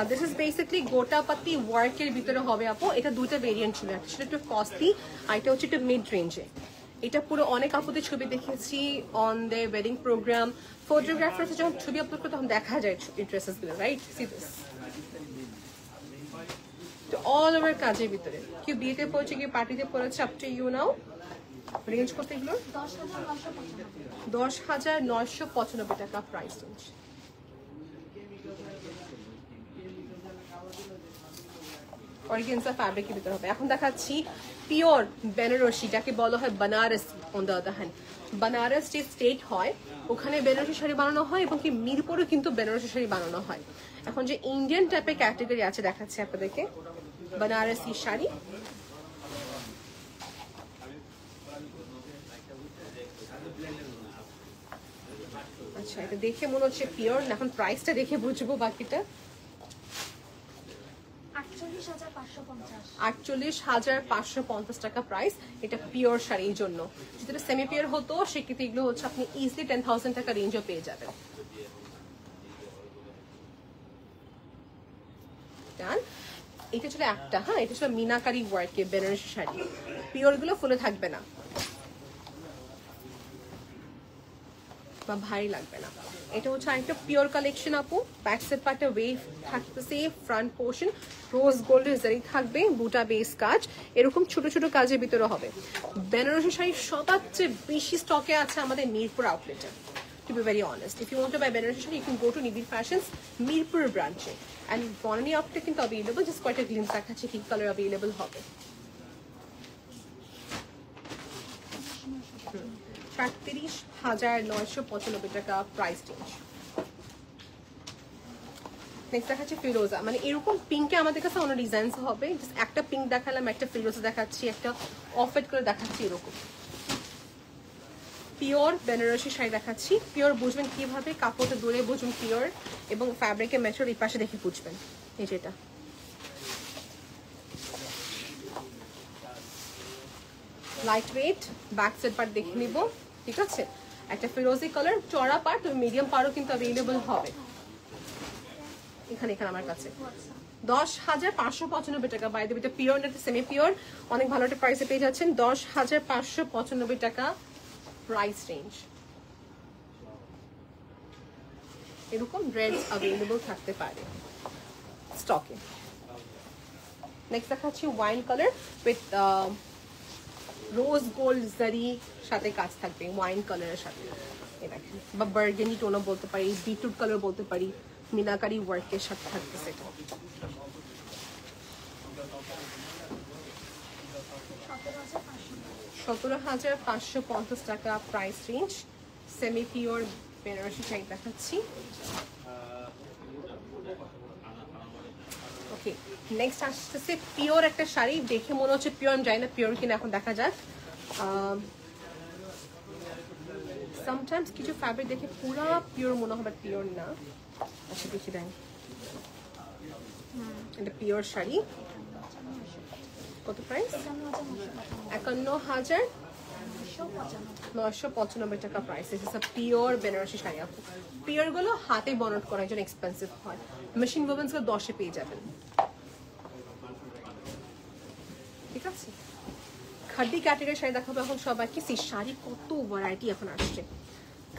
দিস ইজ বেসিক্যালি গোটাপাতি ওয়ার্কের ভিতরে হবে আপু। এটা দুইটা ভেরিয়েন্ট ছিল, একটা সেটা একটু কস্টলি আর এটা হচ্ছে একটু মিড রেঞ্জে। এটা পুরো অনেক আপুদের ছবি দেখেছি on the wedding program, photographer যখন ছবি আপলোড করে তখন দেখা যায় এই ড্রেসেস গুলো, রাইট? সি দিস তো অল ওভার কাজের ভিতরে। কেউ বিয়েতে পড়েছে, কেউ পার্টিতে পড়েছে, up to you now. Range করতে এগুলো 10,995 টাকা প্রাইস রেঞ্জ। অর্গানজা ফ্যাব্রিকের ভিতরে হবে। এখন দেখাচ্ছি পিওর বেনারসি, যাকে বলা হয় Banaras. On the other hand Banaras যে স্টেট হয় ওখানে বেনারসি শাড়ি বানানো হয় এবং কি মিরপুরে কিন্তু বেনারসি শাড়ি বানানো হয়। এখন যে ইন্ডিয়ান টাইপের ক্যাটাগরি আছে দেখাচ্ছি আপনাদেরকে বানারসি শাড়ি। আচ্ছা, এটা দেখে মনে হচ্ছে পিওর, এখন প্রাইসটা দেখে বুঝবো বাকিটা। 48,550 টাকা প্রাইস। এটা পিওর শাড়ির জন্য। যদি এটা সেমি পিওর হতো সেক্ষেত্রে এগুলো হচ্ছে আপনি ইজিলি 10,000 টাকা রেঞ্জও পেয়ে যাবেন। এটা ছিল একটা, হ্যাঁ এটা ছিল মিনাকারি ওয়ার্কে বেনারসি শাড়ি। পিওর গুলো ফুলে থাকবে না বা ভারী লাগবে না। এটা হচ্ছে আরেকটা পিওর কালেকশন আপু। ব্যাক সাইড পার্টে ওয়েভ থাকতেছে, ফ্রন্ট পোর্শন রোজ গোল্ডের জারি থাকবে, বুটা বেস কাজ, এরকম ছোট ছোট কাজের ভিতরে হবে। বেনারসি শাড়ি সবার চেয়ে বেশি স্টকে আছে আমাদের মিরপুর আউটলেটে। To be very honest, if you want to buy Benares sari, you can go to Nibir Fashions Mirpur ব্রাঞ্চে, and Bonani outlet কিন্তু available, just quite a glimpse দেখাচ্ছি কি কালার available হবে। 37,995 টাকা প্রাইস রেঞ্জ। নেক্সট দেখাচ্ছি ফিরোজা, মানে এরকম পিঙ্কে আমাদের কাছে অন্য ডিজাইনস হবে। জাস্ট একটা পিঙ্ক দেখালাম, একটা ফিরোজা দেখাচ্ছি, একটা অফ হোয়াইট করে দেখাচ্ছি। এরকম পিওর বেনারসি শাড়ি দেখাচ্ছি। পিওর বুঝবেন কিভাবে, কাপড়টা দূরে বুঝবেন পিওর, এবং ফ্যাব্রিকের ম্যাটেরিয়াল এই পাশে দেখে বুঝবেন। এই যেটা light weight, back side part দেখে নিব, ঠিক আছে? একটা ফিরোজি কালার চড়া পার্ট, মিডিয়াম পার্টও কিন্তু অ্যাভেলেবল হবে। এখানে আমার কাছে 10,595 টাকা। বাই দ্য ওয়ে এটা পিওর না সেমি পিওর, অনেক ভালো একটা প্রাইসে পেয়ে যাচ্ছেন। 10,595 টাকা প্রাইস রেঞ্জ। এরকম ড্রেস অ্যাভেলেবল থাকতে পারে স্টকে। নেক্সট দেখাচ্ছি wine colour with rose gold জারি সাথে কাজ থাকবে, ওয়াইন কালারের সাথে। এই দেখেন, বা বার্গেনি টোনও বলতে পারি, বিটরুট কালার বলতে পারি, মিনাকারি ওয়ার্কের সাথে থাকতেছে এটা। 17,550 টাকা price range. Semi pure Benarasi sari দেখাচ্ছি। ওকে, নেক্সট আসতেছে পিওর একটা শাড়ি, দেখে মনে হচ্ছে পিওর, আমি জানি না পিওর কিনা, এখন দেখা যাক। সামটাইমস কিছু ফ্যাব্রিক দেখে পুরো পিওর মনে হবে, পিওর না। আচ্ছা দেখি দেন, এটা পিওর শাড়ি। কত প্রাইস? 51,995 টাকা প্রাইস। পিওর বেনারসি শাড়ি আপু। পিওর গুলো হাতে বনট করা একজন এক্সপেন্সিভ হয়, মেশিন ওভেন্স গুলো 10-এ পেয়ে যাবেন, ঠিক আছে? খাড্ডি ক্যাটাগরি শাড়ি দেখাবো এখন সবাইকে। সেই শাড়ি কত ভ্যারাইটি এখন আসছে।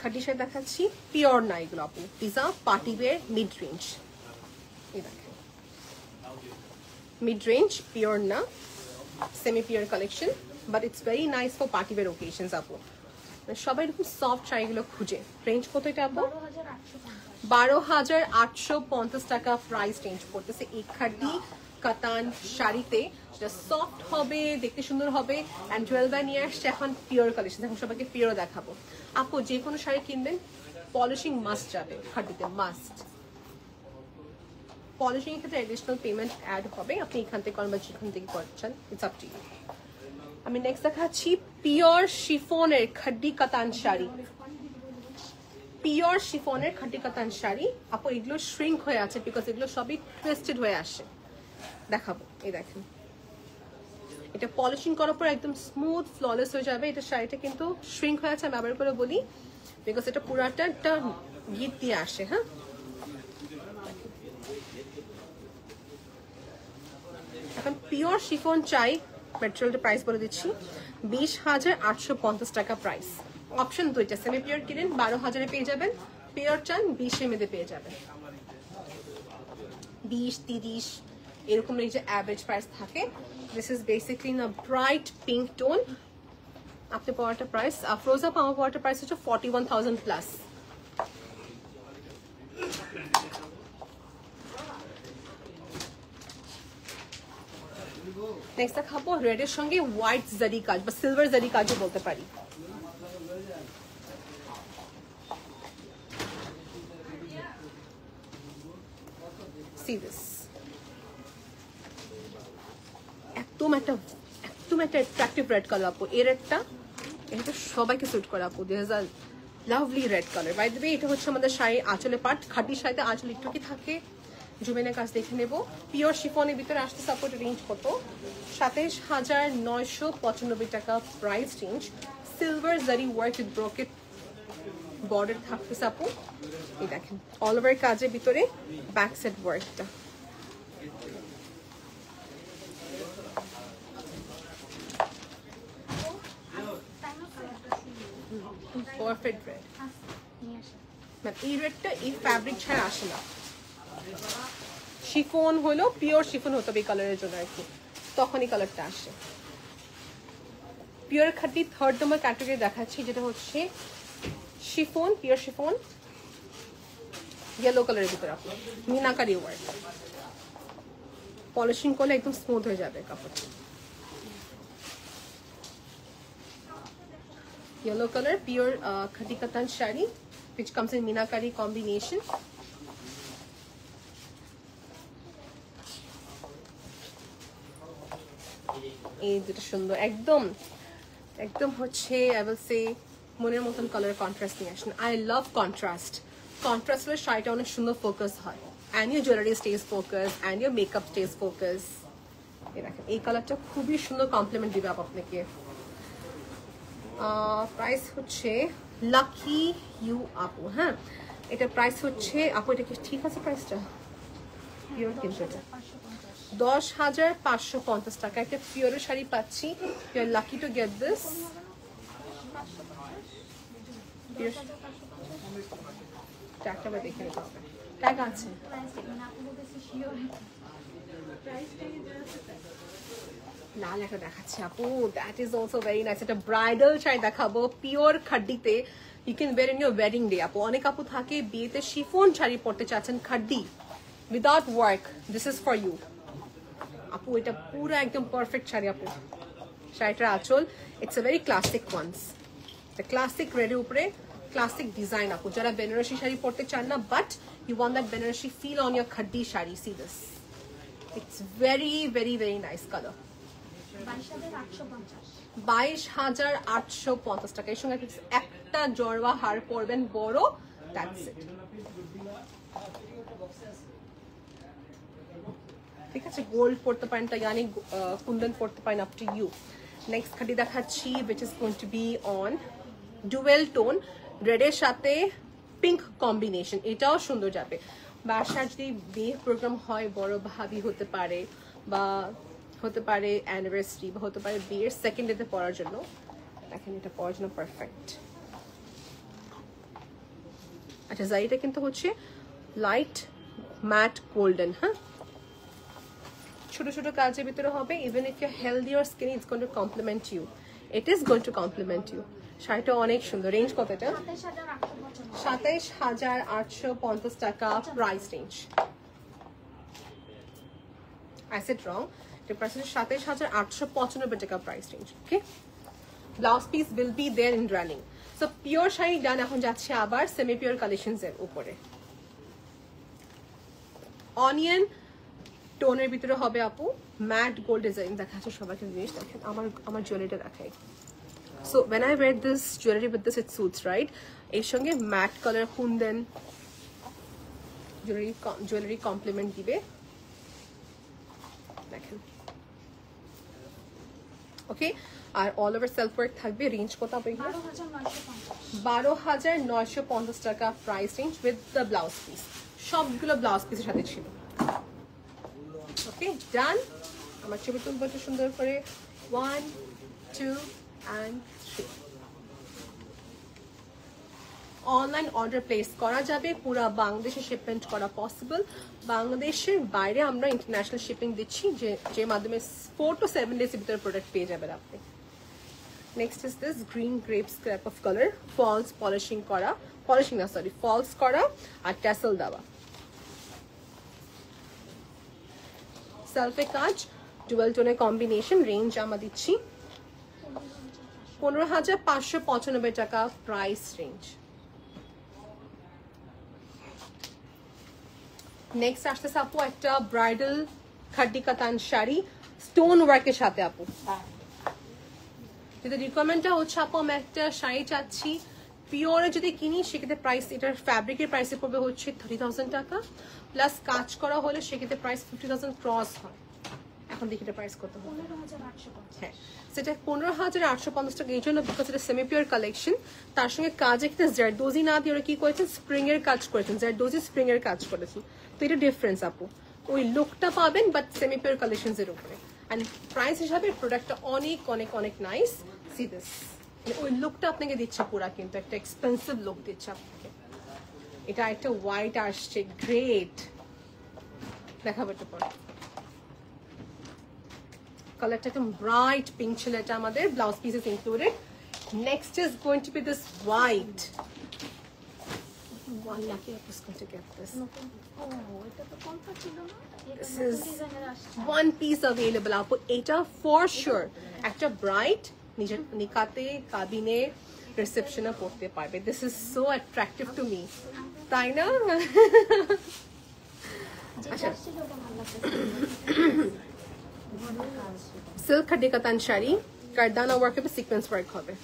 খাড্ডি শাড়ি দেখাচ্ছি, পিওর না এগুলো আপু, pizza party wear mid range. এই দেখেন মিড রেঞ্জ, পিওর না, semi pure collection, but it's very nice for party wear occasions আপু। সবাই এরকম সফট শাড়িগুলো খুঁজে। রেঞ্জ কত এটা আপু? 12,850 টাকা প্রাইস রেঞ্জ পড়তেছে এই খাড্ডি কাতান শাড়িতে। সেটা সফট হবে, দেখতে সুন্দর হবে, অ্যান্ড জুয়েলবা নিয়ে আসছে এখন পিওর কালেকশন। এখন সবাইকে পিওর দেখাবো আপু। যে কোনো শাড়ি কিনবেন পলিশিং মাস্ট যাবে খাড্ডিতে, মাস্ট। পলিশিং এর ক্ষেত্রে অ্যাডিশনাল পেমেন্ট অ্যাড হবে, আপনি এখান থেকে করেন বা যেখান থেকে করছেন, ইটস আপ টু ইউ। আমি নেক্সট দেখাচ্ছি পিওর শিফনের খাড্ডি কাতান শাড়ি। পিওর শিফনের খাড্ডি কাতান শাড়ি আপু। এগুলো শ্রিঙ্ক হয়ে আছে বিকজ এগুলো সবই টুইস্টেড হয়ে আসে। দেখাবো, এই দেখেন এটা পলিশিং করার পর একদম স্মুথ ফ্ললেস হয়ে যাবে। এটা শাড়িটা কিন্তু শ্রিঙ্ক হয়ে আছে, আমি আবার করে বলি, বিকজ এটা পুরাটা একটা গিট দিয়ে আসে। হ্যাঁ, এখন পিওর শিফন চাই, মেটেরিয়ালটা প্রাইস বলে দিচ্ছি 20,850 টাকা প্রাইস। অপশন দুইটা, সেমি পিওর কিনেন 12,000-এ পেয়ে যাবেন, পিওর চান 20 মধ্যে পেয়ে যাবেন। 20-30 এরকম এই যে অ্যাভারেজ প্রাইস থাকে। দিস ইজ বেসিক্যালি না ব্রাইট পিঙ্ক টোন। আপনি পড়াটা প্রাইস, ফ্রোজা আমার পড়াটা প্রাইস হচ্ছে 41,000 প্লাস। নেক্সট দেখাবো রেডের সঙ্গে হোয়াইট জারি কাজ বা সিলভার জারি কাজও বলতে পারি। See this, একদম একটা অ্যাট্রাকটিভ রেড কালার আপু। এর একটা এটা সবাইকে স্যুট করে আপু। This is a lovely red colour. By the way, এটা হচ্ছে আমাদের শাড়ি আঁচলে পাট, খাঁটি শাড়িতে আঁচল একটু কি থাকে, জুমেনের কাজ দেখে নেব। পিওর শিফনের ভিতরে আসতে সাপোর্ট রেঞ্জ কত? 27,995 টাকা price range. Silver zari work with brocade border থাকতে আপু। এই দেখেন অল ওভার কাজের ভিতরে ব্যাক সাইড ওয়ার্কটা। Perfect red. এই রেডটা এই ফ্যাব্রিক ছাড়া আসে না। শিফন হলো পিওর শিফন হতে হবে এই কালারের জন্য আর কি, তখনই কালারটা আসে। পিওর খাঁটি থার্ড নম্বর ক্যাটাগরি দেখাচ্ছি, যেটা হচ্ছে শিফন, পিওর শিফন ইয়েলো কালারের ভিতরে আপনার মিনাকারি ওয়ার্ক। পলিশিং করলে একদম স্মুথ হয়ে যাবে কাপড়টা। Yellow color pure khati katan shari which comes in minakari combination. এই দুটো সুন্দর একদম একদম হচ্ছে I will say মনের মতন কালার কন্ট্রাস্ট নিয়ে আসেন। I love contrast. Contrast হলে শাড়িটা অনেক সুন্দর ফোকাস হয়, and your jewelry stays focused and your makeup stays focused. এই দেখেন এই কালারটা খুবই সুন্দর কমপ্লিমেন্ট দিবে আপনাকে। প্রাইস হচ্ছে লাকি ইউ আপু। হ্যাঁ, এটা প্রাইস হচ্ছে আপু, এটা কি ঠিক আছে প্রাইসটা? পিওর কিন্তু এটা 10,550 টাকা একটা পিওরের শাড়ি পাচ্ছি। You are lucky to get this. ট্যাগটা দেখে নিতে হবে, ট্যাগ আছে। লাল একটা দেখাচ্ছি আপু, that is also very nice. এটা ব্রাইডাল শাড়ি দেখাবো পিওর খাড্ডিতে, you can wear in your wedding day আপু। অনেক আপু থাকে বিয়েতে শিফন শাড়ি পরতে চাচ্ছেন খাড্ডি without work, this is for you আপু। এটা পুরো একদম পারফেক্ট শাড়ি আপু। শাড়িটার আঁচল it's a very classic ones, classic রেডের উপরে ক্লাসিক ডিজাইন আপু। যারা বেনারসি শাড়ি পরতে চান না but you want that Benarasi feel on your khaddi sari, see this, it's very very very nice colour. 22,850 টাকা। এর সঙ্গে একটা জড়োয়া হার পরবেন বড়, দ্যাটস ইট। ঠিক আছে, গোল্ড পড়তে পারেন, ইয়ানি কুন্দন পড়তে পারেন, আপ টু ইউ। নেক্সট খাটি দেখাচ্ছি which is going to be on dual tone, রেডের সাথে পিঙ্ক কম্বিনেশন। এটাও সুন্দর যাবে বাসার যদি বিয়ে প্রোগ্রাম হয়, বড় ভাবি হতে পারে বা হতে পারে অ্যানিভার্সারি বা হতে পারে বিয়ের সেকেন্ড ডেতে পরার জন্য। দেখেন এটা পরার জন্য পারফেক্ট। আচ্ছা, জারিটা কিন্তু হচ্ছে লাইট ম্যাট গোল্ডেন। হ্যাঁ, ছোট ছোট কাজের ভিতরে হবে। Even if you healthy or skinny, it's going to compliment you, it is going to compliment you. শাড়িটা অনেক সুন্দর। রেঞ্জ কত এটা? 27,850 টাকা price range. I said wrong. The price is 27,895 টাকা price range. Okay, blouse piece will be there in running. So pure sari done. এখন যাচ্ছে আবার সেমি পিওর কালেকশনস এর উপরে। অনিয়ন টোনের ভিতরে হবে আপু, ম্যাট গোল্ড ডিজাইন দেখাচ্ছে সবাইকে। জিনিস দেখেন, আমার জুয়েলারিটা দেখাই। So when I wear this jewelry with this, it suits, right? এর সঙ্গে matte colour kundan jewellery complement দিবে। দেখেন ওকে, আর অল ওভার সেলফ ওয়ার্ক থাকবে। রেঞ্জ কত হবে? 12,950 টাকা price range with the blouse piece. সবগুলো ব্লাউজ পিসের সাথে ছিল। ওকে ডান। আমার ছবি তুলবো একটু সুন্দর করে। 1 2 and 3। অনলাইন অর্ডার প্লেস করা যাবে, পুরো বাংলাদেশে শিপমেন্ট করা পসিবল। বাংলাদেশের বাইরে আমরা ইন্টারন্যাশনাল শিপিং দিচ্ছি, যে মাধ্যমে 4 to 7 days ভিতরে প্রোডাক্ট পেয়ে যাবেন আপনি। Next is this green grape scrap of colour, falls polishing করা, ফলস করা আর ট্যাসেল দেওয়া, সেলফে কাজ, ডুয়াল টোনের কম্বিনেশন। রেঞ্জ আমরা দিচ্ছি 15,595 টাকা প্রাইস রেঞ্জ। নেক্সট আসতেছে আপু একটা ব্রাইডাল খাড্ডি কাতান শাড়ি স্টোন ওয়ার্কের সাথে। আপু যদি রিকোয়ারমেন্টটা হচ্ছে আপু আমি একটা শাড়ি চাচ্ছি পিওরে যদি কিনি, সেক্ষেত্রে প্রাইস, এটার ফ্যাব্রিকের প্রাইসে পড়বে হচ্ছে 30,000 টাকা, প্লাস কাজ করা হলে সেক্ষেত্রে প্রাইস 50,000 ক্রস হয়। এখন দেখি এটা প্রাইস কত হবে। হ্যাঁ, সেটা 15,850 টাকা। এই জন্য বিকজ এটা সেমি পিওর কালেকশন, তার সঙ্গে কাজে কিন্তু জারদোজি না দিয়ে ওরা কি করেছেন, স্প্রিং এর কাজ করেছেন, জারদোজি স্প্রিং এর কাজ করেছেন। তো এটা ডিফারেন্স আপু, ওই লুকটা পাবেন বাট সেমি পিওর কালেকশন এর উপরে। অ্যান্ড প্রাইস হিসাবে প্রোডাক্টটা অনেক অনেক অনেক নাইস। সি দিস, ওই লুকটা আপনাকে দিচ্ছে পুরা, কিন্তু একটা এক্সপেন্সিভ লুক দিচ্ছে আপনাকে। এটা একটা হোয়াইট আসছে, গ্রেট দেখাবো এটা পরে। কালারটা একদম ব্রাইট পিঙ্ক ছিল, এটা আমাদের blouse pieces included. Next is going to be this white. One lucky is going to get this. This is one piece available. আপু এটা for sure একটা ব্রাইট নিজের নিকাতে, কাবিনে, রিসেপশনে পড়তে পারবে। This is so attractive to me, তাই না? আচ্ছা, সিল্ক খাড্ডি কাতান শাড়ি, কারদানা ওয়ার্ক হবে, সিকোয়েন্স ওয়ার্ক হবে।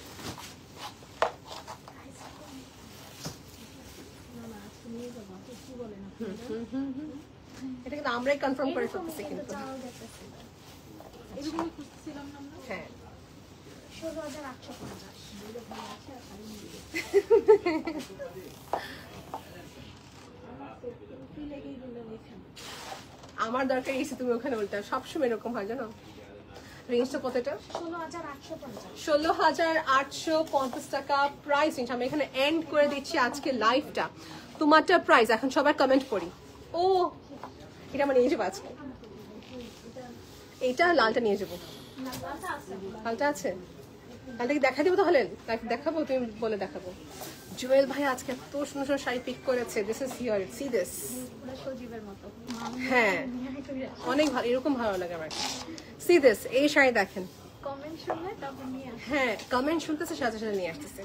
এটা কিন্তু আমরাই কনফার্ম করে ফেলতেছি কিন্তু। হ্যাঁ, 16,850। আমার দরকার এসে তুমি ওখানে উল্টা, সবসময় এরকম হয় জানো। রেঞ্জটা কতটা? 16,850 টাকা প্রাইস রেঞ্জ। আমি এখানে এন্ড করে দিচ্ছি আজকে লাইভটা। তোমারটা প্রাইস এখন সবাই কমেন্ট করি। ও এটা আমরা নিয়ে যাবো আজকে, এইটা লালটা নিয়ে যাবো। লালটা আছে, লালটা কি দেখা দিব তাহলে? দেখাবো, তুমি বলে দেখাবো। জুয়েল ভাই আজকে এত সুন্দর সুন্দর শাড়ি পিক করেছে। This is here, C this. হ্যাঁ অনেক ভালো, এরকম ভালো লাগে আমার। সি দিস, এই শাড়ি দেখেন। হ্যাঁ কমেন্ট শুনতেছে, সাথে সাথে নিয়ে আসতেছে।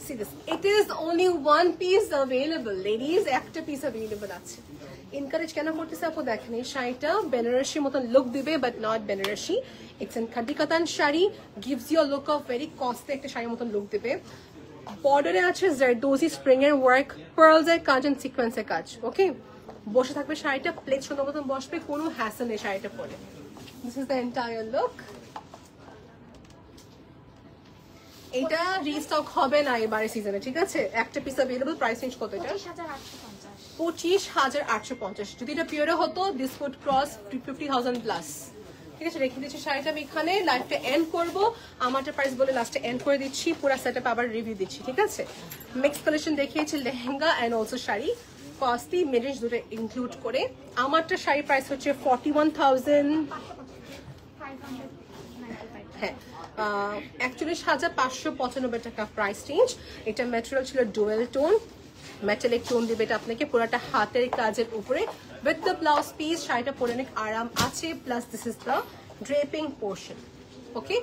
C this, it is only one piece available ladies, একটা পিস অ্যাভেলেবল আছে। এনকারেজ কেন করতেছে আপু দেখেন, এই শাড়িটা বেনারসি মতন লুক দিবে but not Banarasi. It's an khaddi katan sari, gives you a look of very costly একটা শাড়ির মতন লুক দিবে। বর্ডারে আছে জারদোজি স্প্রিং এর ওয়ার্ক, পার্লস এর কাজ এন্ড সিকোয়েন্সের কাজ। ওকে, বসে থাকবে শাড়িটা, প্লেট সুন্দর মতন বসবে, কোনো হ্যাসেল নেই শাড়িটা পরে। This is the entire look. এটা রিস্টক হবে না এবারে সিজনে, ঠিক আছে? একটা পিস अवेलेबल। প্রাইস রেঞ্জ কত এটা? 25,850। যদি এটা পিওরে হতো দিস উড ক্রস 50,000 প্লাস। ঠিক আছে, রেখে দিচ্ছি শাড়িটা আমি এখানে। লাইভটা এন্ড করবো, আমারটা প্রাইস বলে লাস্টে এন্ড করে দিচ্ছি। পুরো সেটআপ আবার রিভিউ দিচ্ছি, ঠিক আছে? মিক্স কালেকশন দেখিয়েছি, lehenga and also sari, costly mid range দুটো ইনক্লুড করে। আমারটা শাড়ি প্রাইস হচ্ছে 41,000। হ্যাঁ 41,595 টাকা প্রাইস রেঞ্জ। এটা ম্যাটেরিয়াল ছিল ডুয়েল টোন, মেটালিক টোন দিবে এটা আপনাকে, পুরোটা হাতের কাজের উপরে উইথ দ্য ব্লাউজ পিস। শাড়িটা পরে অনেক আরাম আছে, plus this is the draping portion. Okay,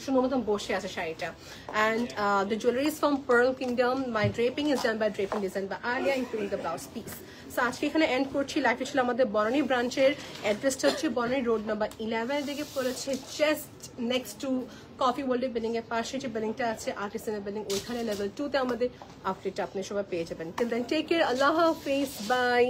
সুন্দর মতন বসে আছে শাড়িটা। And the jewellery is from pearl kingdom. My draping is done by draping design by Alia, including the blouse piece. So আজকে এখানে এন্ড করছি। লাইফে ছিল আমাদের বনানী ব্রাঞ্চের, অ্যাড্রেসটা হচ্ছে বনানী রোড নাম্বার 11 দিকে পড়েছে, জাস্ট নেক্সট টু কফি ওয়ার্ল্ডের বিল্ডিং এর পাশে যে বিল্ডিংটা আছে আর্টিসানের বিল্ডিং, ওইখানে লেভেল 2 তে আমাদের আউটলেটটা আপনি সবাই পেয়ে যাবেন। টিল দেন টেক কেয়ার, আল্লাহ হাফেজ, বাই।